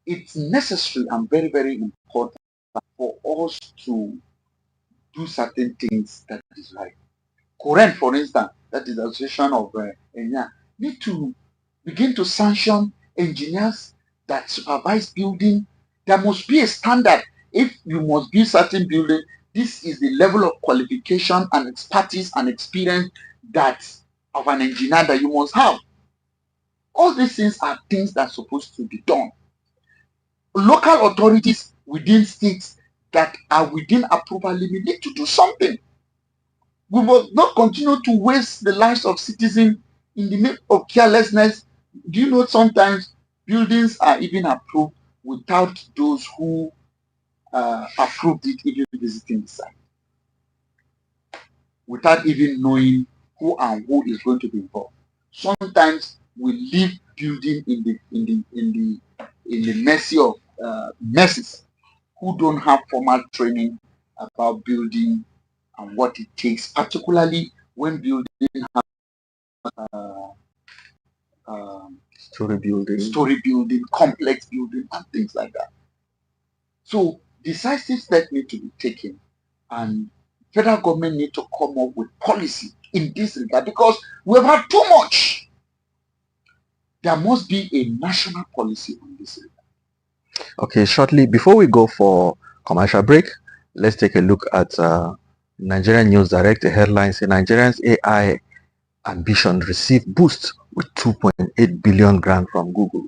it's necessary and very, very important for us to do certain things that is right. Current, for instance, that is the Association of Enya, need to begin to sanction engineers that supervise building. There must be a standard. If you must build certain building, this is the level of qualification and expertise and experience that of an engineer that you must have. All these things are things that are supposed to be done. Local authorities within states that are within approval limit need to do something. We must not continue to waste the lives of citizens in the name of carelessness do you know sometimes buildings are even approved without those who approved it even visiting the site, without even knowing who and who is going to be involved. Sometimes we leave building in the mercy of messes who don't have formal training about building and what it takes, particularly when building Story building, complex building, and things like that. So decisive steps need to be taken, and federal government need to come up with policy in this regard, because we have had too much. There must be a national policy on this regard. Okay, shortly before we go for commercial break, let's take a look at Nigerian News Direct. The headline says Nigerians AI ambition receive boost with 2.8 billion grant from Google.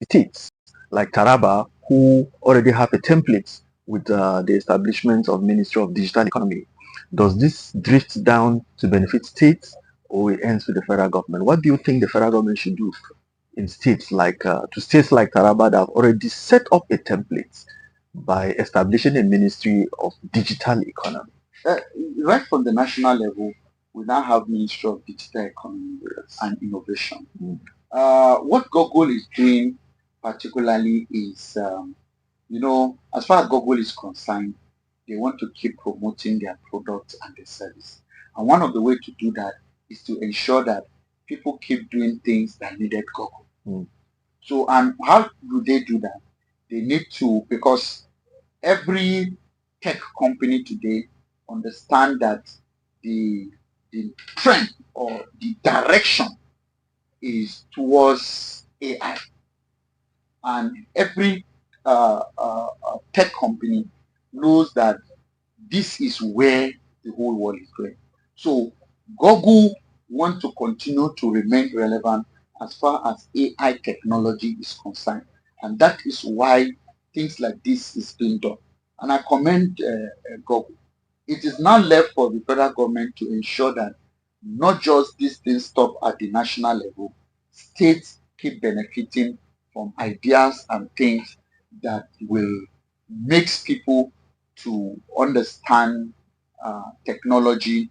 States like TARABA, who already have a template with the establishment of Ministry of Digital Economy, does this drift down to benefit states, or it ends with the federal government? What do you think the federal government should do in states like TARABA that have already set up a template by establishing a Ministry of Digital Economy? Right from the national level, we now have Ministry of Digital Economy and Innovation. What Google is doing particularly is, as far as Google is concerned, they want to keep promoting their products and their service. And one of the ways to do that is to ensure that people keep doing things that needed Google. So, and how do they do that? They need to, because every tech company today understand that the trend or the direction is towards AI. And every tech company knows that this is where the whole world is going. So Google wants to continue to remain relevant as far as AI technology is concerned. And that is why things like this is being done. And I commend Google. It is now left for the federal government to ensure that not just these things stop at the national level, states keep benefiting from ideas and things that will make people to understand technology,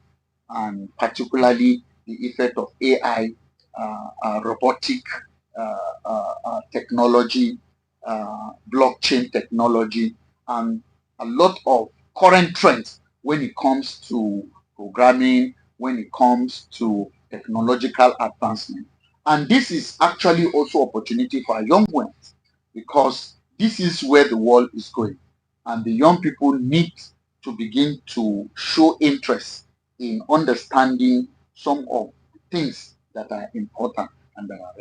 and particularly the effect of AI, robotic technology, blockchain technology, and a lot of current trends when it comes to programming, when it comes to technological advancement. And this is actually also opportunity for our young ones, because this is where the world is going. And the young people need to begin to show interest in understanding some of the things that are important and that are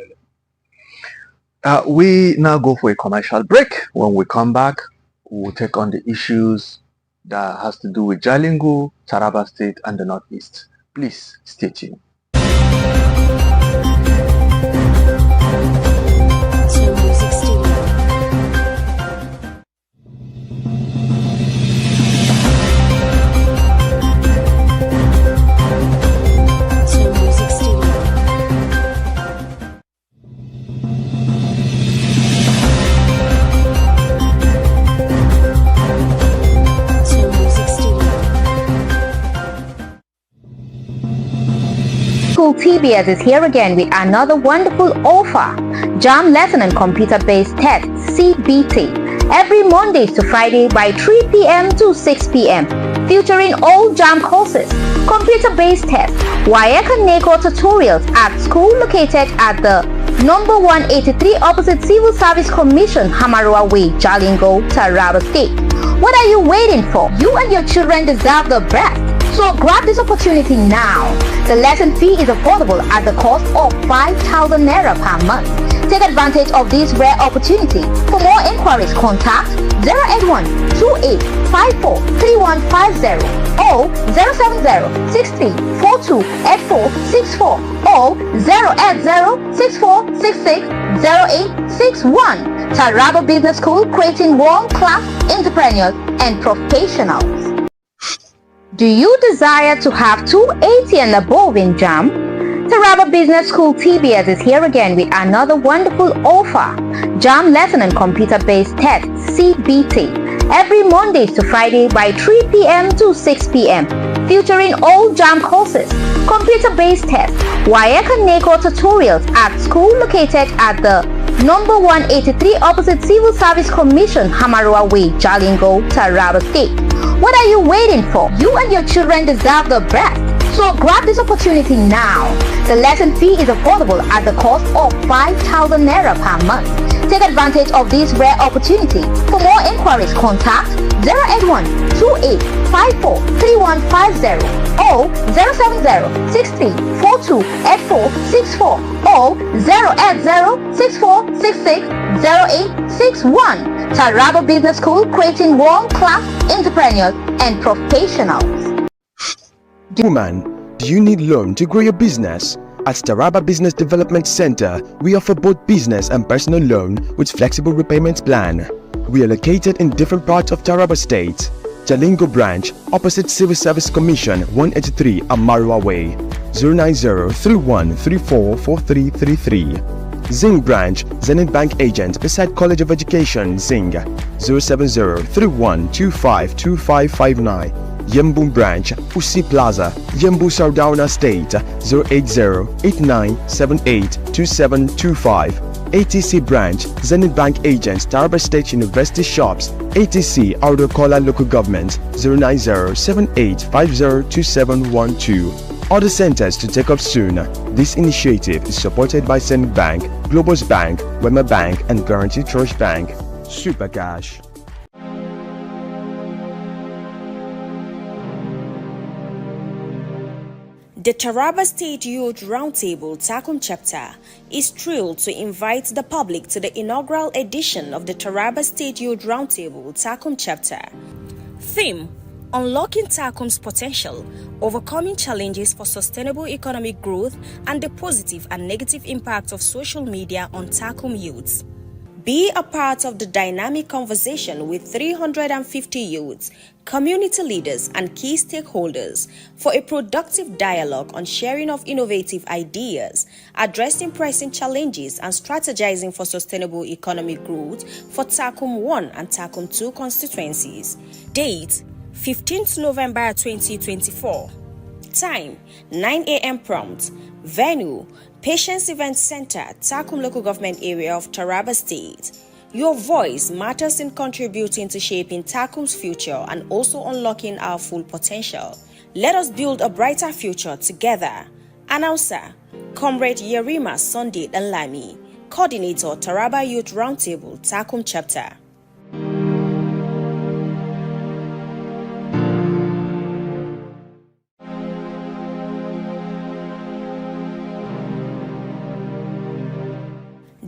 relevant. We now go for a commercial break. When we come back, we'll take on the issues that has to do with Jalingo, Taraba State, and the Northeast. Please stay tuned. School TBS is here again with another wonderful offer. JAM Lesson and Computer-Based Test, CBT, every Mondays to Friday by 3 p.m. to 6 p.m. featuring all JAM courses, computer-based tests, WAEC and NECO tutorials at school located at the number 183 opposite Civil Service Commission, Hamarua Way, Jalingo, Taraba State. What are you waiting for? You and your children deserve the best. So grab this opportunity now. The lesson fee is affordable at the cost of 5,000 Naira per month. Take advantage of this rare opportunity. For more inquiries, contact 081-2854-3150 or 070-6342-8464 or 080-6466-0861. Taraba Business School, creating world-class entrepreneurs and professionals. Do you desire to have 280 and above in JAM? TARABA Business School TBS is here again with another wonderful offer. JAM Lesson and Computer-Based Test CBT every Mondays to Friday by 3 p.m. to 6 p.m. featuring all JAM courses, computer-based tests, WAEC and NECO tutorials at school located at the number 183 opposite Civil Service Commission, Hamarua Way, Jalingo, Taraba State. What are you waiting for? You and your children deserve the best. So grab this opportunity now. The lesson fee is affordable at the cost of 5,000 Naira per month. Take advantage of this rare opportunity. For more inquiries, contact 081 2854 3150 or 070 6342 8464 or 080 6466 0861. Taraba Business School, creating world-class entrepreneurs and professionals. Woman, do you need loan to grow your business? At TARABA Business Development Center, we offer both business and personal loan with flexible repayments plan. We are located in different parts of Taraba State. Jalingo branch, opposite Civil Service Commission, 183 Amarua Way, 090-3134-4333. Zing branch, Zenith Bank agent beside College of Education, Zing, 070-3125-2559. Yembu branch, Usi Plaza, Yembu Sardauna State, 080-8978-2725. ATC branch, Zenith Bank agents, Taraba State University shops, ATC Audokola Local Government, 090-7850-2712. Other centers to take up soon. This initiative is supported by Zenith Bank, Globus Bank, Wema Bank, and Guarantee Trust Bank. Super Cash. The Taraba State Youth Roundtable Takum chapter is thrilled to invite the public to the inaugural edition of the Taraba State Youth Roundtable Takum chapter. Theme: Unlocking Takum's Potential, Overcoming Challenges for Sustainable Economic Growth and the Positive and Negative Impact of Social Media on Takum Youths. Be a part of the dynamic conversation with 350 youths, community leaders, and key stakeholders for a productive dialogue on sharing of innovative ideas, addressing pressing challenges, and strategizing for sustainable economic growth for Takum 1 and Takum 2 constituencies. Date: 15th November 2024. Time: 9 a.m. prompt. Venue: Patience Event Center, Takum Local Government Area of Taraba State. Your voice matters in contributing to shaping Takum's future and also unlocking our full potential. Let us build a brighter future together. Announcer: Comrade Yerima Sunday Alami, Coordinator, Taraba Youth Roundtable, Takum Chapter.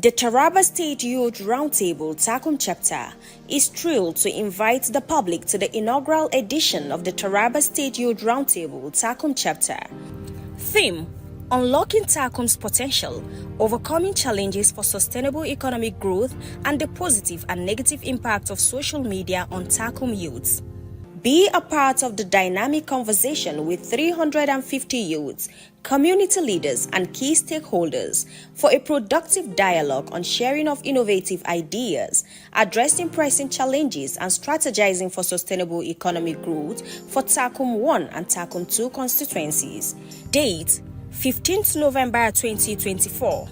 The Taraba State Youth Roundtable Takum chapter is thrilled to invite the public to the inaugural edition of the Taraba State Youth Roundtable Takum chapter. Theme: Unlocking Takum's Potential, Overcoming Challenges for Sustainable Economic Growth and the Positive and Negative Impact of Social Media on Takum Youths. Be a part of the dynamic conversation with 350 youths, community leaders, and key stakeholders for a productive dialogue on sharing of innovative ideas, addressing pressing challenges, and strategizing for sustainable economic growth for Takum 1 and Takum 2 constituencies. Date: 15th November 2024.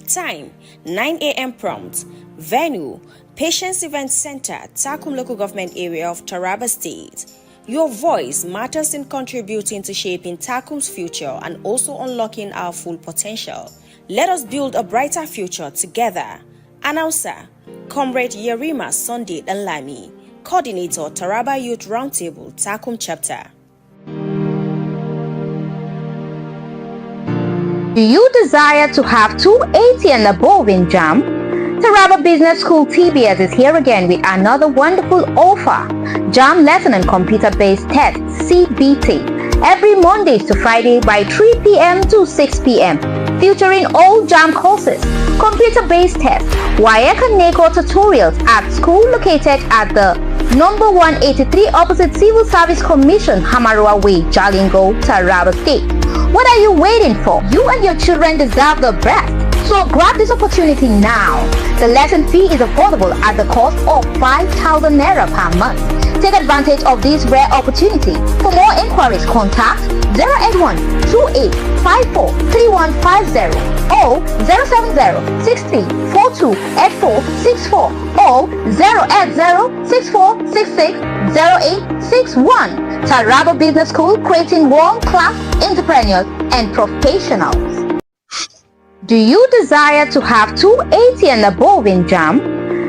Time: 9 a.m. prompt. Venue: Patience Event Center, Takum Local Government Area of Taraba State. Your voice matters in contributing to shaping Takum's future and also unlocking our full potential. Let us build a brighter future together. Announcer: Comrade Yerima Sunday Alami, Coordinator, Taraba Youth Roundtable, Takum Chapter. Do you desire to have 280 and above in JAM? TARABA Business School TBS is here again with another wonderful offer. JAM Lesson and Computer-Based Test CBT every Mondays to Friday by 3 p.m. to 6 p.m. featuring all JAM courses, computer-based tests, WAEC and NECO tutorials at school located at the number 183 opposite Civil Service Commission, Hamarua Way, Jalingo, Taraba State. What are you waiting for? You and your children deserve the best. So grab this opportunity now. The lesson fee is affordable at the cost of 5,000 naira per month. Take advantage of this rare opportunity. For more inquiries, contact 081 28 54 3150 or 070 60 42 8464 or 080 64 66 0861. TARABA Business School, creating world-class entrepreneurs and professionals. Do you desire to have 280 and above in JAM?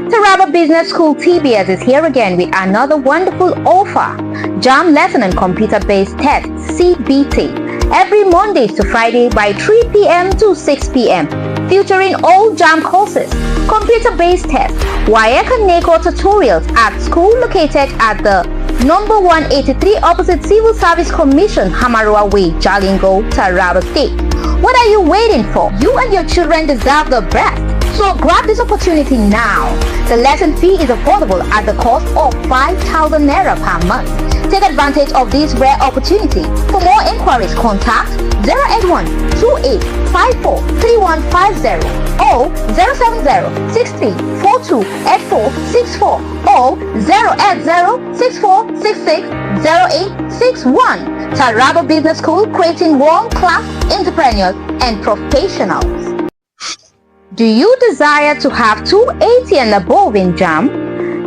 TARABA Business School TBS is here again with another wonderful offer. JAM Lesson and Computer-Based Test CBT every Mondays to Friday by 3 p.m. to 6 p.m. featuring all JAM courses, computer-based tests, WAEC and NECO tutorials at school located at the number 183 opposite Civil Service Commission, Hamarua Way, Jalingo, Taraba State. What are you waiting for? You and your children deserve the best. So grab this opportunity now. The lesson fee is affordable at the cost of 5,000 naira per month. Take advantage of this rare opportunity. For more inquiries, contact 081 28 54 3150 or 070 60 42 8464 or 080 64 66 0861. TARABA Business School, creating world-class entrepreneurs and professionals. Do you desire to have 280 and above in JAM?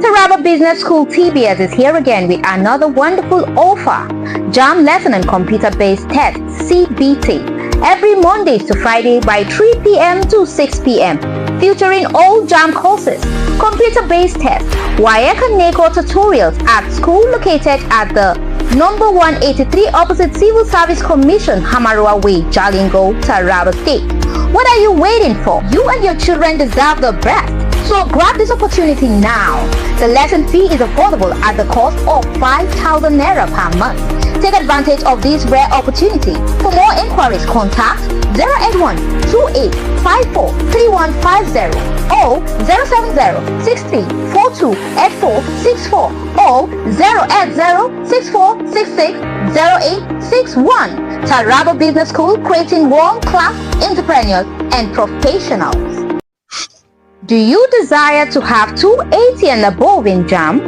TARABA Business School TBS is here again with another wonderful offer. JAM Lesson and Computer-Based Test CBT every Mondays to Friday by 3 p.m. to 6 p.m. featuring all JAM courses, computer-based tests, WAEC and NECO tutorials at school located at the number 183 opposite Civil Service Commission, Hamarua Way, Jalingo, Taraba State. What are you waiting for? You and your children deserve the best. So grab this opportunity now. The lesson fee is affordable at the cost of 5,000 naira per month. Take advantage of this rare opportunity. For more inquiries, contact 081 28 54 3150 or 070 60 42 8464 or 080 64 66 0861. TARABA Business School, creating world-class entrepreneurs and professionals. Do you desire to have 280 and above in JAM?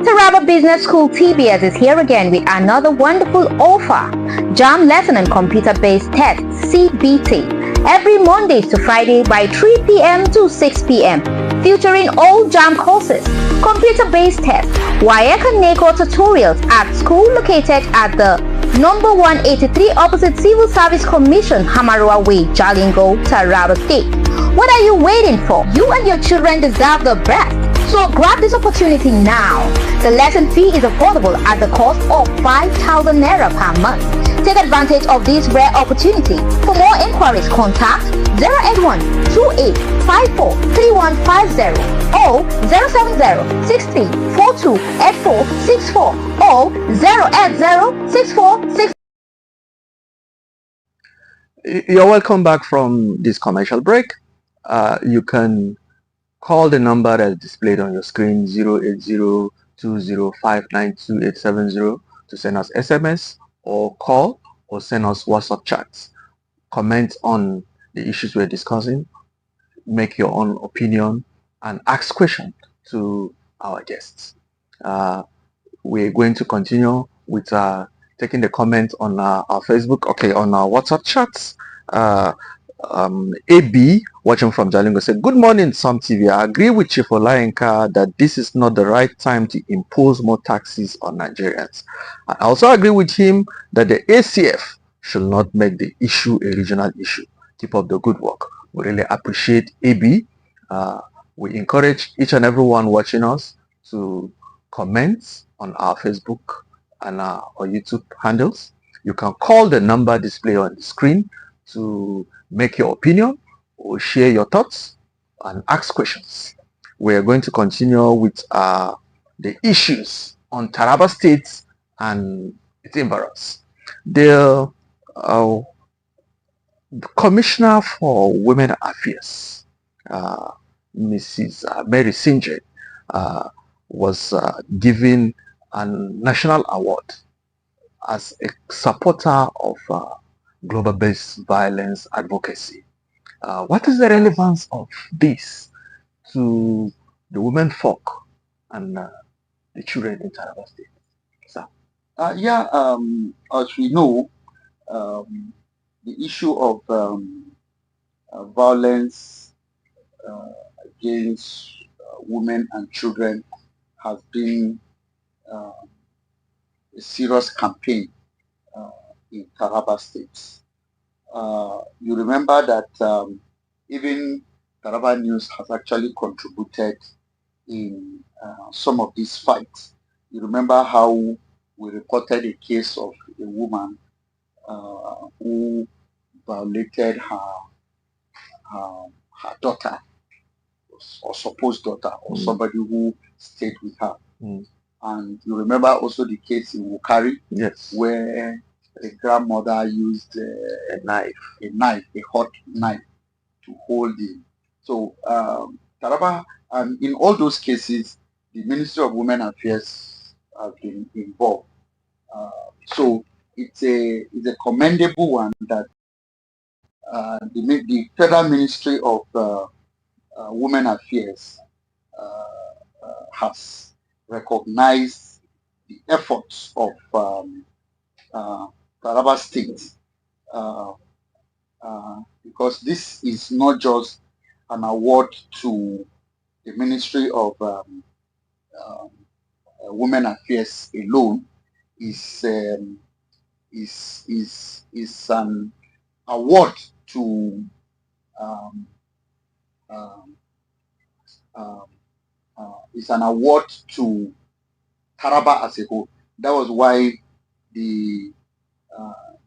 TARABA Business School TBS is here again with another wonderful offer. JAM Lesson and Computer-Based Test CBT every Mondays to Friday by 3 p.m. to 6 p.m. featuring all JAM courses, computer-based tests, WAEC and NECO tutorials at school located at the number 183 opposite Civil Service Commission, Hamarua Way, Jalingo, Taraba State. What are you waiting for? You and your children deserve the best. So grab this opportunity now. The lesson fee is affordable at the cost of 5,000 naira per month. Take advantage of this rare opportunity. For more inquiries, contact 081 28 54 3150 or 070 60 42 8464 or 080 64 66. You're welcome back from this commercial break. You can call the number that is displayed on your screen 08020592870 to send us SMS or call or send us WhatsApp chats. Comment on the issues we're discussing, make your own opinion and ask questions to our guests. We're going to continue with taking the comments on our Facebook, on our WhatsApp chats. AB, watching from Jalingo, said, "Good morning, Some TV. I agree with Chief Olayenka that this is not the right time to impose more taxes on Nigerians. I also agree with him that the ACF should not make the issue a regional issue. Keep up the good work." We really appreciate AB. We encourage each and everyone watching us to comment on our Facebook and our YouTube handles. You can call the number displayed on the screen to make your opinion or share your thoughts and ask questions. We are going to continue with the issues on Taraba State and its environs. The Commissioner for Women Affairs, Mrs. Mary Sinje, was given a national award as a supporter of global-based violence advocacy. What is the relevance of this to the women folk and the children in Taraba State? Sir? As we know, the issue of violence against women and children has been a serious campaign in Taraba State. You remember that even Taraba News has actually contributed in some of these fights. You remember how we reported a case of a woman who violated her daughter or supposed daughter or somebody who stayed with her. And you remember also the case in Wukari, Yes, where a grandmother used a hot knife to hold him. So Taraba, and in all those cases, the Ministry of Women Affairs have been involved. So it's a commendable one that the Federal Ministry of Women Affairs has recognized the efforts of Taraba State because this is not just an award to the Ministry of Women Affairs alone. Is an award to is an award to Taraba as a whole. That was why the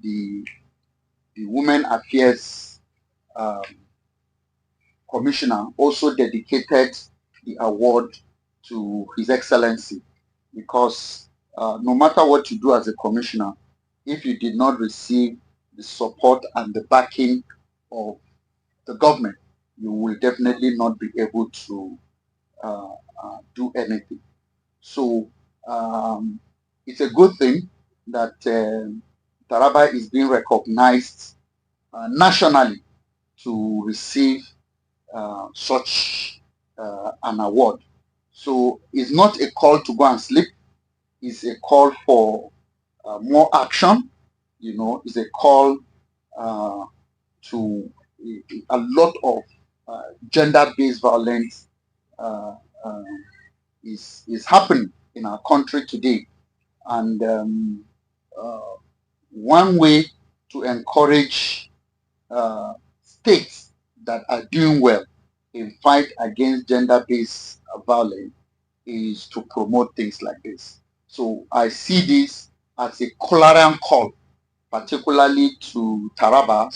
the Women Affairs Commissioner also dedicated the award to His Excellency, because no matter what you do as a commissioner, if you did not receive the support and the backing of the government, you will definitely not be able to do anything. So it's a good thing that Taraba is being recognized nationally to receive such an award. So it's not a call to go and sleep. It's a call for more action. You know, it's a call to a lot of gender-based violence is happening in our country today. And one way to encourage states that are doing well in fight against gender-based violence is to promote things like this. So I see this as a clarion call, particularly to Taraba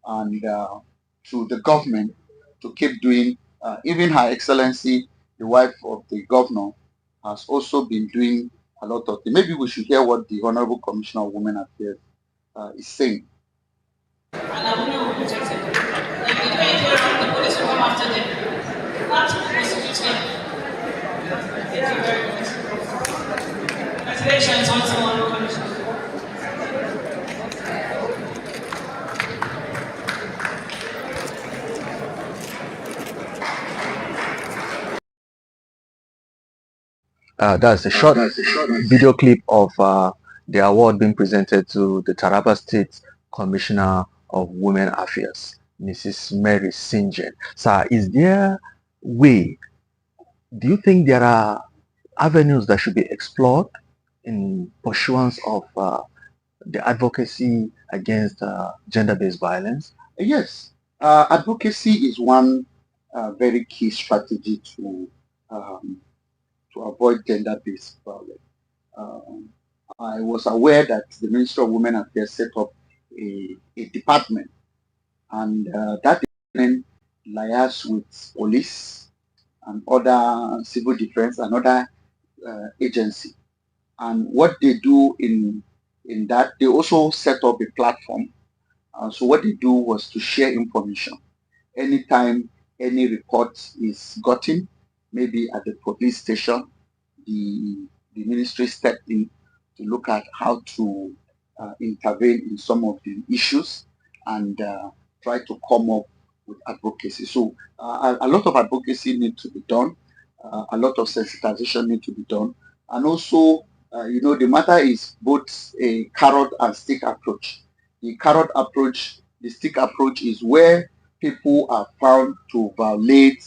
and to the government to keep doing. Even Her Excellency, the wife of the governor, has also been doing a lot of things. Maybe we should hear what the Honorable Commissioner of Women Affairs is saying. Congratulations once more, Commissioner. That's a short video clip of the award being presented to the Taraba State Commissioner of Women Affairs, Mrs. Mary St. Sir, is there way, do you think there are avenues that should be explored in pursuance of the advocacy against gender-based violence? Yes, advocacy is one very key strategy to avoid gender-based violence. I was aware that the Ministry of Women Affairs set up a department, and that department liaises with police and other civil defense and other agency. And what they do in that, they also set up a platform. So what they do was to share information. Anytime any report is gotten, maybe at the police station, the ministry stepped in to look at how to intervene in some of the issues and try to come up with advocacy. So a lot of advocacy need to be done. A lot of sensitization need to be done. And also, the matter is both a carrot and stick approach. The stick approach is where people are found to violate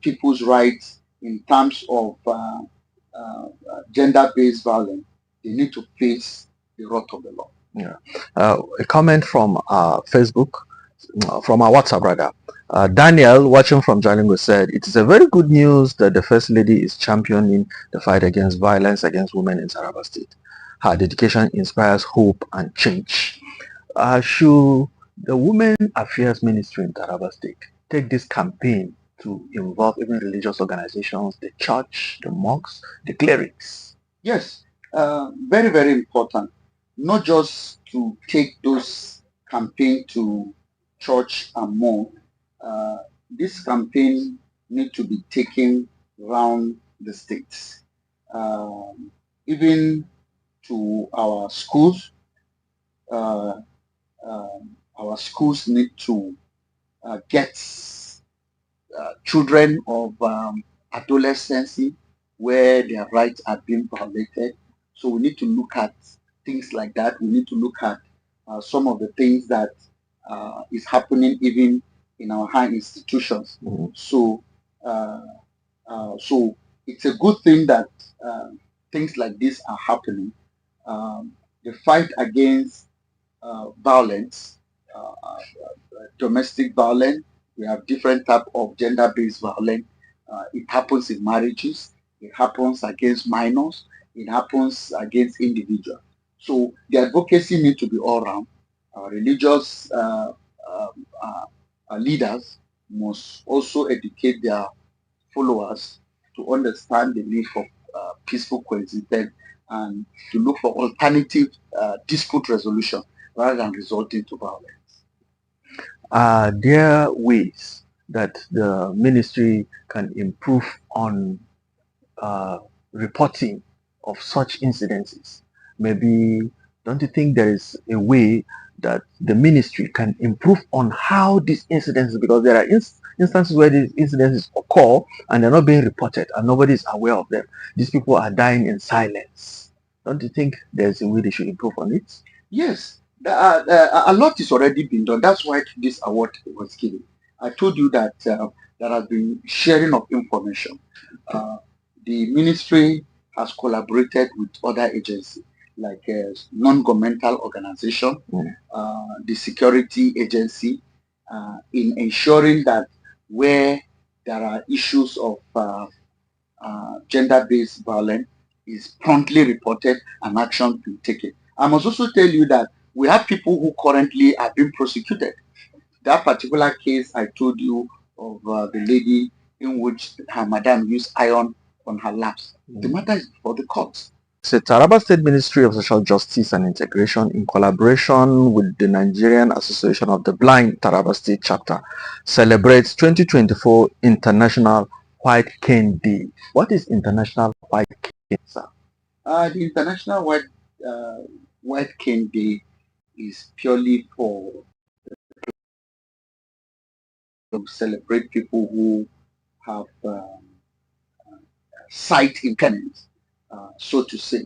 people's rights in terms of gender-based violence. They need to face the wrath of the law. Yeah. A comment from Facebook, from our WhatsApp rather. Daniel, watching from Jalingo, said, "It is a very good news that the First Lady is championing the fight against violence against women in Taraba State. Her dedication inspires hope and change." Should the Women Affairs Ministry in Taraba State take this campaign to involve even religious organizations, the church, the mosques, the clerics? Yes, very, very important. Not just to take those campaign to church and more. This campaign need to be taken around the states, even to our schools. Our schools need to get children of adolescence where their rights are being violated. So we need to look at things like that. We need to look at some of the things that is happening even in our high institutions. So, so it's a good thing that things like this are happening. The fight against violence, domestic violence. We have different type of gender-based violence. It happens in marriages. It happens against minors. It happens against individuals. So the advocacy needs to be all around. Religious leaders must also educate their followers to understand the need for peaceful coexistence and to look for alternative dispute resolution rather than resorting to violence. Are there ways that the ministry can improve on reporting of such incidences? Maybe, don't you think there is a way that the ministry can improve on how these incidents, because there are instances where these incidents occur and they're not being reported and nobody is aware of them. These people are dying in silence. Don't you think there's a way they should improve on it? Yes, a lot is already been done. That's why this award was given. I told you that there has been sharing of information. The ministry has collaborated with other agencies like non-governmental organization, the security agency, in ensuring that where there are issues of gender-based violence is promptly reported and action to be taken. I must also tell you that we have people who currently are being prosecuted. That particular case I told you of the lady in which her madam used iron on her laps. The matter is before the courts. The Taraba State Ministry of Social Justice and Integration, in collaboration with the Nigerian Association of the Blind Taraba State Chapter, celebrates 2024 International White Cane Day. What is International White Cane, sir? The International White Cane Day is purely for to celebrate people who have sight impairments, so to say.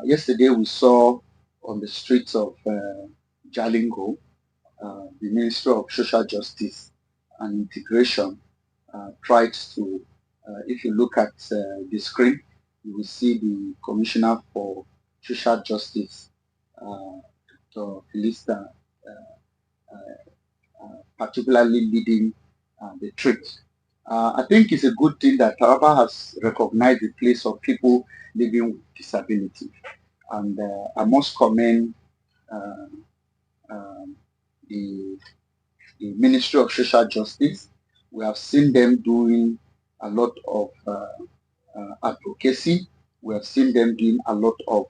Yesterday we saw on the streets of Jalingo, the Ministry of Social Justice and Integration tried to, if you look at the screen, you will see the Commissioner for Social Justice, Dr. Felista, particularly leading the trip. I think it's a good thing that TARABA has recognized the place of people living with disability. And I must commend the Ministry of Social Justice. We have seen them doing a lot of advocacy. We have seen them doing a lot of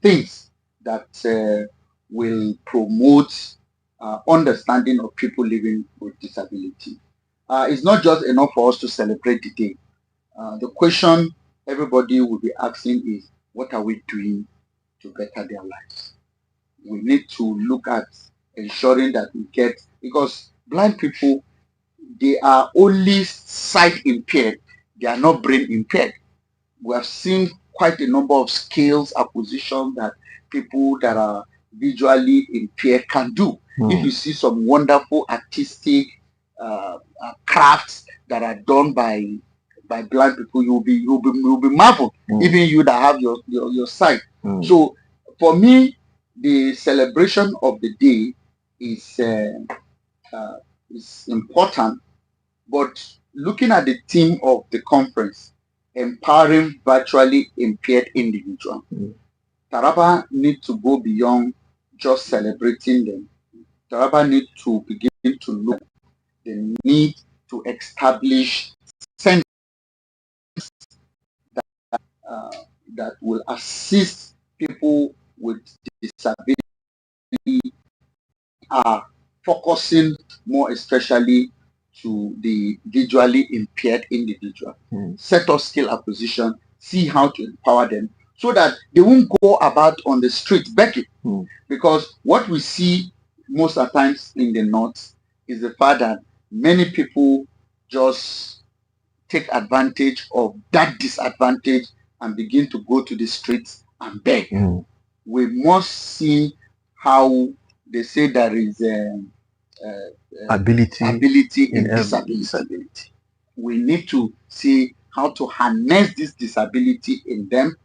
things that will promote understanding of people living with disability. It's not just enough for us to celebrate the day. The question everybody will be asking is, what are we doing to better their lives. We need to look at ensuring that we get, because blind people, they are only sight impaired, they are not brain impaired. We have seen quite a number of skills acquisition that people that are visually impaired can do. If you see some wonderful artistic crafts that are done by blind people, you'll be marveled. Even you that have your sight. So for me, the celebration of the day is important, but looking at the theme of the conference, empowering virtually impaired individuals, TARABA need to go beyond just celebrating them. TARABA need to begin to look at the need to establish centers that will assist people with disability, are focusing more especially to the visually impaired individual. Set up skill acquisition, see how to empower them so that they won't go about on the street begging. Because what we see most of the times in the north is the fact that many people just take advantage of that disadvantage and begin to go to the streets and beg. We must see how they say there is ability in disability. We need to see how to harness this disability in them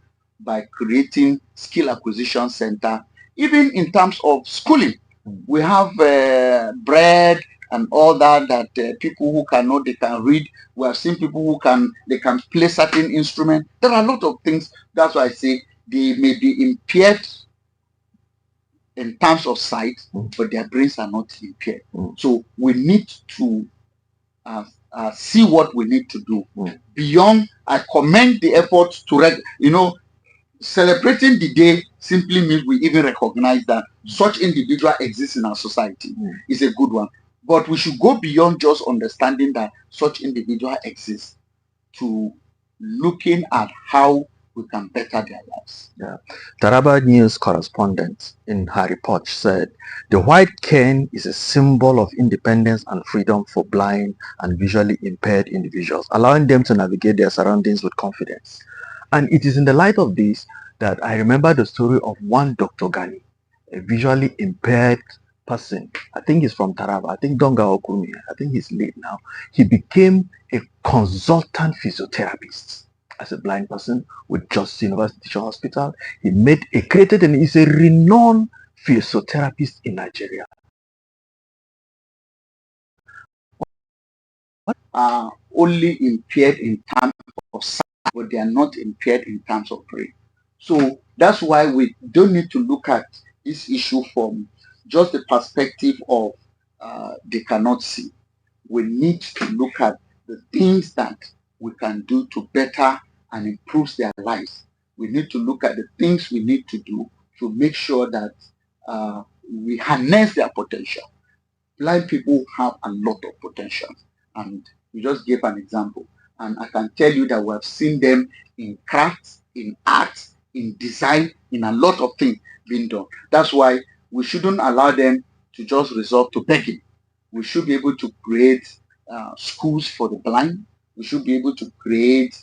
by creating skill acquisition center. Even in terms of schooling, we have bread and all that people who cannot, they can read. We have seen people who can play certain instruments. There are a lot of things. That's why I say they may be impaired in terms of sight, but their brains are not impaired. So we need to see what we need to do. Beyond, I commend the effort to, celebrating the day simply means we even recognize that such individual exists in our society. Is a good one. But we should go beyond just understanding that such individual exists to looking at how we can better their lives. Taraba News correspondent in her report said, the white cane is a symbol of independence and freedom for blind and visually impaired individuals, allowing them to navigate their surroundings with confidence. And it is in the light of this that I remember the story of one Dr. Gani, a visually impaired person. I think he's from Taraba. I think Donga Okumi. I think he's late now. He became a consultant physiotherapist as a blind person with Just University Teaching Hospital. He created and is a renowned physiotherapist in Nigeria. Are only impaired in terms of sight, but they are not impaired in terms of brain. So that's why we don't need to look at this issue from just the perspective of they cannot see. We need to look at the things that we can do to better and improve their lives. We need to look at the things we need to do to make sure that we harness their potential. Blind people have a lot of potential, and we just gave an example. And I can tell you that we have seen them in crafts, in arts, in design, in a lot of things being done. That's why we shouldn't allow them to just resort to begging. We should be able to create schools for the blind. We should be able to create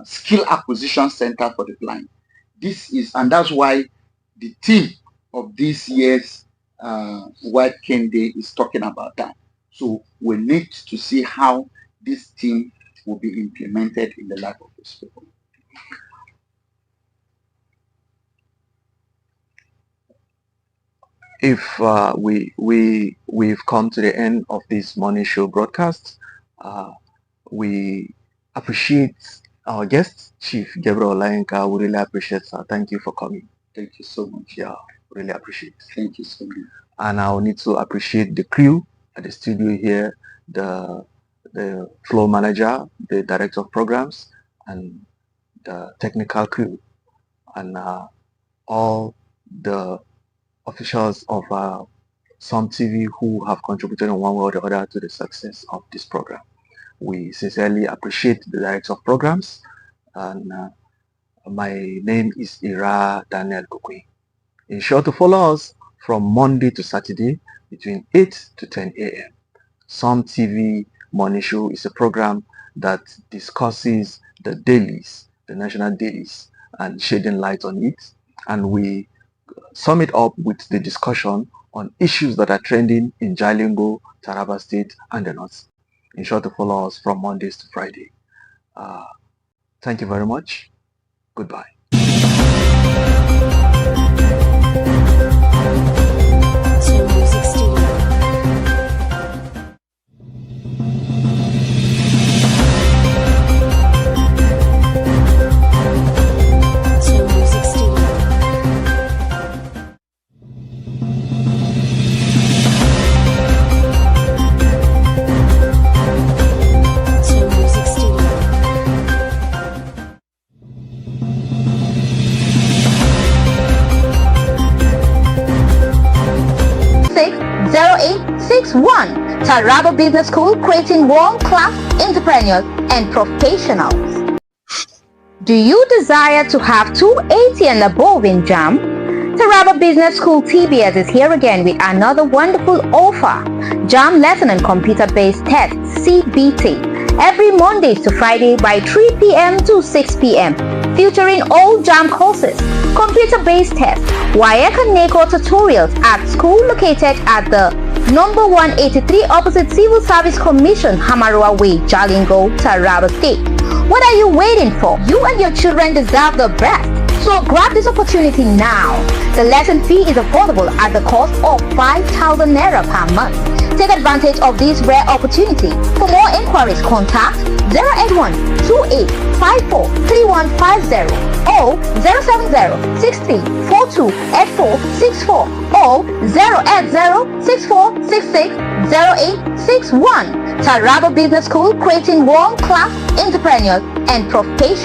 skill acquisition center for the blind. And that's why the theme of this year's White Cane Day is talking about that. So we need to see how this theme will be implemented in the life of these people. If we've come to the end of this morning show broadcast, we appreciate our guest, Chief Gabriel Olayenka. We really appreciate it. Thank you for coming. Thank you so much. Yeah, really appreciate it. Thank you so much. And I'll need to appreciate the crew at the studio here, the floor manager, the director of programs, and the technical crew, and all the officials of Some TV who have contributed in one way or the other to the success of this program. We sincerely appreciate the director of programs and My name is Ira Daniel Kukui. Ensure to follow us from Monday to Saturday between 8 to 10 a.m. Some TV Morning Show is a program that discusses the dailies, the national dailies, and shedding light on it. And we sum it up with the discussion on issues that are trending in Jalingo, Taraba State, and the North. Ensure to follow us from Mondays to Friday. Thank you very much. Goodbye. TARABA Business School, creating world-class entrepreneurs and professionals. Do you desire to have 280 and above in JAM? TARABA Business School TBS is here again with another wonderful offer. JAM Lesson and Computer-Based Test (CBT) every Mondays to Friday by 3 p.m. to 6 p.m. featuring all JAM courses, computer-based tests, WAEC and NECO tutorials at school located at the number 183 opposite Civil Service Commission, Hamarua Way, Jalingo, Taraba State. What are you waiting for? You and your children deserve the best. So grab this opportunity now. The lesson fee is affordable at the cost of 5,000 Naira per month. Take advantage of this rare opportunity. For more inquiries, contact 081-2854-3150 or 070-6342-8464 or 080-6466-0861. TARABA Business School, creating world-class entrepreneurs and professionals.